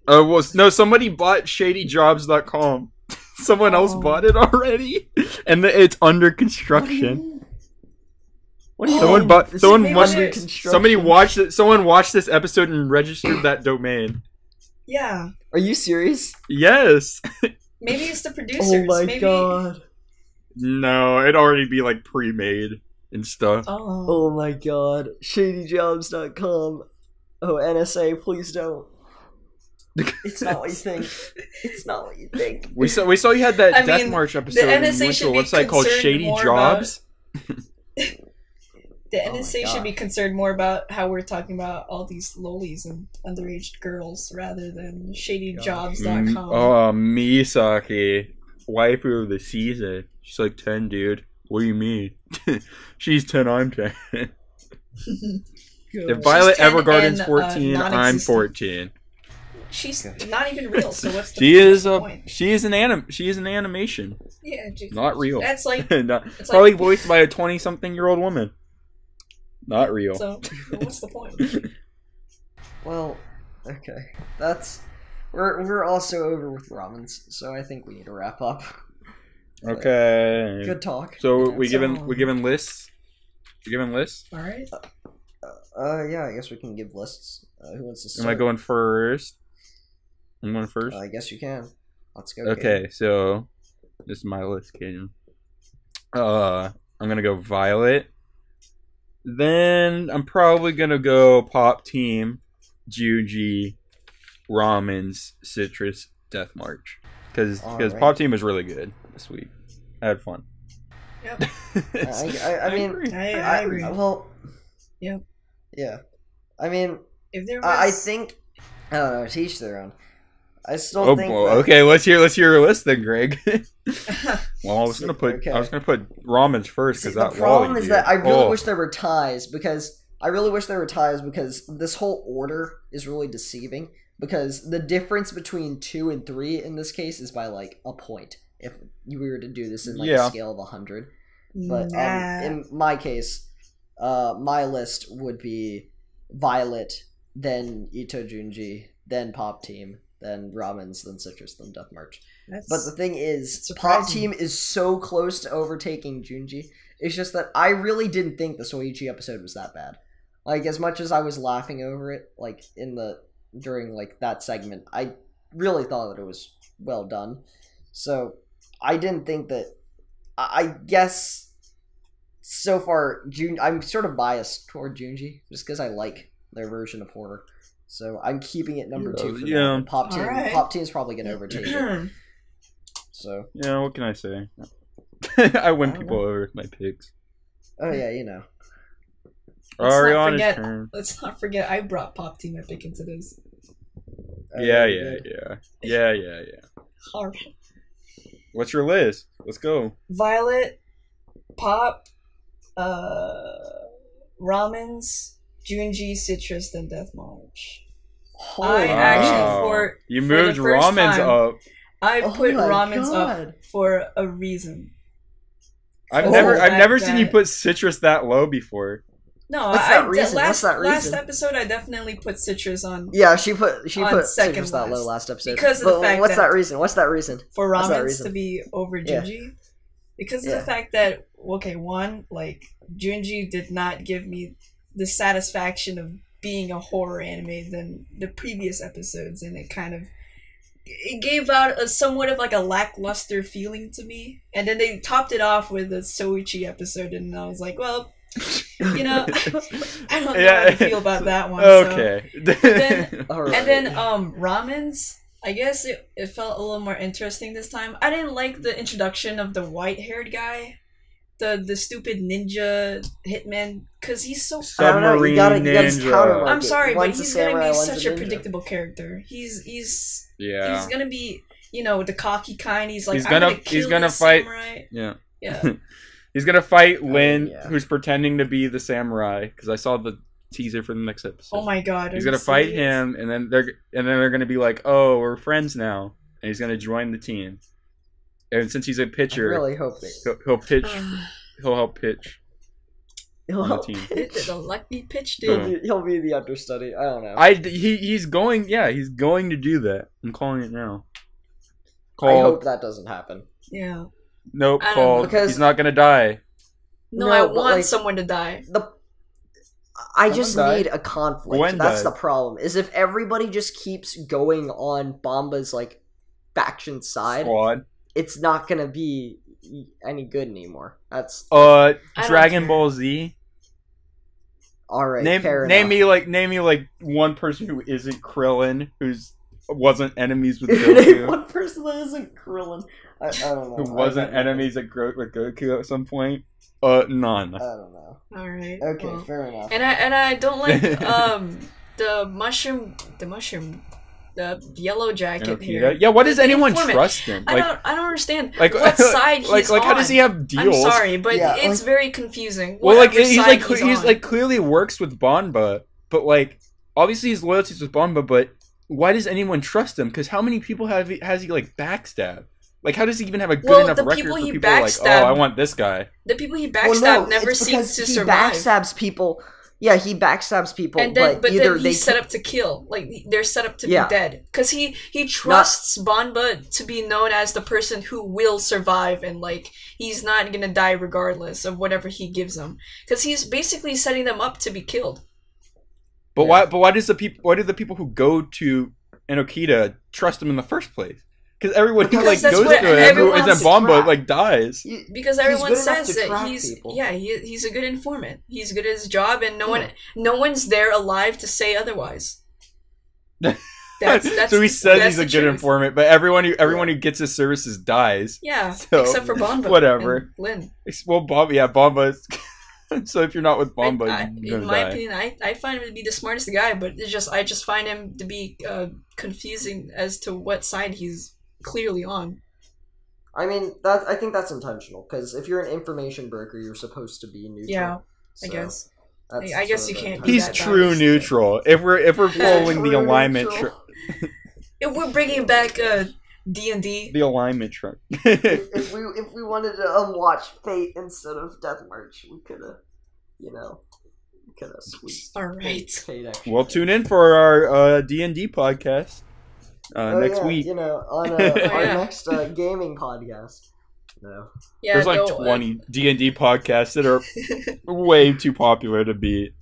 Oh, well, no, somebody bought ShadyJobs.com. Someone else Oh. bought it already, and it's under construction. What do you Someone mean? bought. This Someone is must. under construction. Somebody watched it. Someone watched this episode and registered that domain. Yeah, Are you serious? Yes. maybe it's the producers. Oh my maybe... god. No, it'd already be like pre-made and stuff. Oh. Oh my god. ShadyJobs.com. Oh, NSA, please don't. It's not what you think. It's not what you think. We saw you had that I Death mean, March episode. the And you NSA went to should a be website called concerned Shady more Jobs. The Oh my NSA should God. be concerned more about how we're talking about all these lolis and underage girls rather than ShadyJobs.com. Misaki, waifu of the season. She's like 10, dude. What do you mean? She's 10, I'm 10. If Violet 10 Evergarden's and, 14, I'm non-existent. 14. She's not even real, so what's the She is point? an animation, Yeah, just, not real. That's like Not, it's probably like- voiced by a 20-something-year-old woman. Not real. so. What's the point? Well, okay. That's we're also over with ramens, so I think we need to wrap up. Okay. Good talk. So Yeah, we so- given lists. We given lists. All right. Yeah, I guess we can give lists. Who wants to Am start? I going first? I'm going first. I guess you can. Let's go. Okay, so this is my list, Caden. I'm gonna go Violet. Then I'm probably gonna go Pop Team, Juji, Ramen's, Citrus, Death March, because Alright. Pop Team was really good this week. I had fun. Yep. I mean, agree. I agree. Well, Yep. yeah. I mean, If there was, I think I don't know. To each their own. I still Oh, think. boy. that- Okay. Let's hear your list then, Greg. Well, I was gonna put Ramen's first See, because the that problem Wally is that I dude. really Oh. wish there were ties because this whole order is really deceiving because the difference between 2 and 3 in this case is by like a point if we were to do this in like Yeah. a scale of 100. But nah. in my case, my list would be Violet, then Ito Junji, then Pop Team, then Ramen's, then Citrus, then Death March. That's, But the thing is, surprising. Pop Team is so close to overtaking Junji. It's just that I really didn't think the Soichi episode was that bad. Like, as much as I was laughing over it, like, during, like, that segment, I really thought that it was well done. So, I didn't think that... I guess, so far, I'm sort of biased toward Junji, just because I like their version of horror. So, I'm keeping it number 2 for now. Pop Team's probably going to overtake it. So... Yeah, what can I say? I win people over with my picks. Oh, yeah, you know. Ariana's turn. Let's not forget, I brought Pop Team Epic into this. Yeah. Alright. What's your list? Let's go. Violet, Pop, Ramens, Junji, Citrus, then Death March. You moved Ramens up. I put Ramens up for a reason. I've never seen you put Citrus that low before. No, What's that reason? Last episode, I definitely put Citrus on. Yeah, she put Citrus that low last episode. Because of the fact what's that reason? What's that reason? For Ramens to be over Junji? Yeah. Because of the fact that, okay, one, like, Junji did not give me the satisfaction of being a horror anime than the previous episodes, and it gave out a somewhat of like a lackluster feeling to me. And then they topped it off with a Soichi episode, and I was like, well, you know, I don't know how to feel about that one. Okay. So. And then Ramens, I guess it felt a little more interesting this time. I didn't like the introduction of the white-haired guy, the stupid ninja hitman, because he's so... Submarine ninja. I'm sorry, but he's going to be such a predictable character. He's going to be, you know, the cocky kind. He's like, he's gonna fight samurai. Yeah. Yeah. He's gonna fight Lin, who's pretending to be the samurai. Because I saw the teaser for the next episode. Oh my god! He's gonna fight him, and then they're gonna be like, "Oh, we're friends now," and he's gonna join the team. And since he's a pitcher, I really hope he'll pitch. He'll help pitch. He'll help pitch. The lucky pitch, dude. He'll be the understudy. I don't know. He's going. Yeah, he's going to do that. I'm calling it now. I hope that doesn't happen. Yeah. Nope, he's not gonna die. No, I want someone to die. I just need a conflict. That's the problem. Is if everybody just keeps going on Bomba's like faction side, it's not gonna be any good anymore. That's Dragon Ball Z. All right, name me like one person who isn't Krillin, wasn't enemies with Goku. One person that isn't Krillin. I don't know. Who wasn't enemies with Goku at some point? None. I don't know. All right. Okay, fair enough. And I don't like the yellow jacket here. Yeah, why does anyone trust him? I don't understand what side he's on. How does he have deals? I'm sorry, but it's very confusing. Well, like he's like clearly works with Banba, but like obviously his loyalties with Banba, but why does anyone trust him? Because how many people has he like backstabbed? Like, how does he even have a good enough record for people like, oh, I want this guy? The people he backstabbed never seem to survive. He backstabs people. Yeah, he backstabs people, but then he's set up to kill. Like, they're set up to be dead. Because he trusts Banba to be known as the person who will survive, and, like, he's not gonna die regardless of whatever he gives them. Because he's basically setting them up to be killed. But why do the people who go to Enokita trust him in the first place? Because everyone who like goes to him who isn't Banba like dies. Because everyone says that he's a good informant. He's good at his job, and no one's there alive to say otherwise. So he says he's a good informant, but everyone who gets his services dies. Yeah, so, except for Banba. Whatever. And Lin. Well, Banba. So if you're not with Banba, in my opinion, I find him to be the smartest guy, but I just find him to be confusing as to what side he's clearly on. I mean, I think that's intentional, because if you're an information broker, you're supposed to be neutral. Yeah, so I guess. I guess you can't. He's true neutral. If we're following the alignment, if we're bringing back D&D, the alignment truck. if we wanted to watch Fate instead of Death March, we could have squeezed. All right. We'll tune in for our D&D podcast. Next week, on our next gaming podcast. No, there's like 20 D&D podcasts that are way too popular to beat.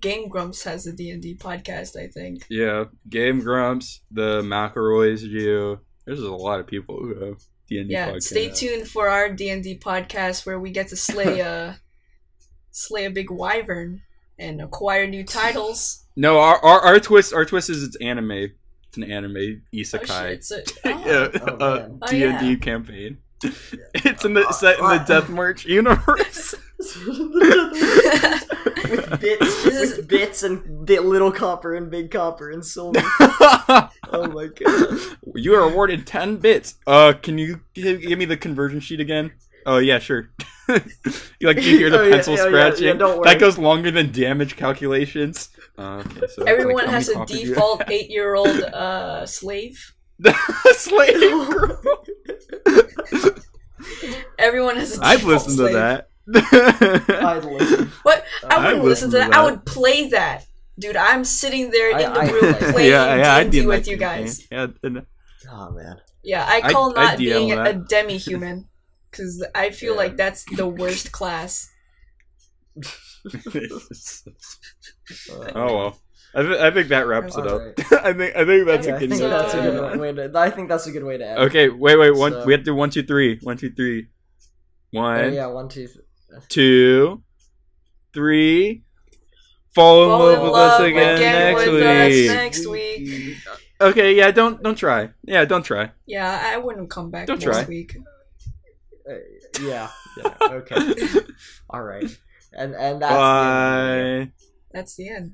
Game Grumps has a D&D podcast, I think. Yeah, Game Grumps, the McElroys do. There's a lot of people who have D&D podcasts. Stay tuned for our D&D podcast where we get to slay a big wyvern and acquire new titles. No, our twist is it's anime. It's an anime isekai. D&D campaign. It's set in the Death March universe. with bits and little copper and big copper and silver. Oh my god! You are awarded 10 bits. Can you give me the conversion sheet again? Oh yeah, sure. You hear the pencil scratching? Yeah, don't worry. That goes longer than damage calculations. Okay, so everyone has a default 8-year-old slave. Slave girl. Everyone has a default I've listened slave. to that. I'd listen. What? I wouldn't listen to that. that. I would play that. Dude, I'm sitting there in the room playing I'd be D&D in with that you campaign. guys. Yeah, Oh man. Yeah, I call not I'd being DL a that. demi-human. Because I feel like that's the worst class. Oh well. I think that wraps it up. Right. I think that's Yeah, a I good think note. that's a good way to. I think that's a good way to end. Okay, wait. So- We have to do 1, 2, 3. 1, 2, 3. One, Yeah, 1, 2, 2, 3. Fall in love with us again next week. Okay, yeah, don't try. Yeah, don't try. Yeah, I wouldn't come back Don't next try. week. Yeah. Okay. All right. And that's the end. Bye. That's the end.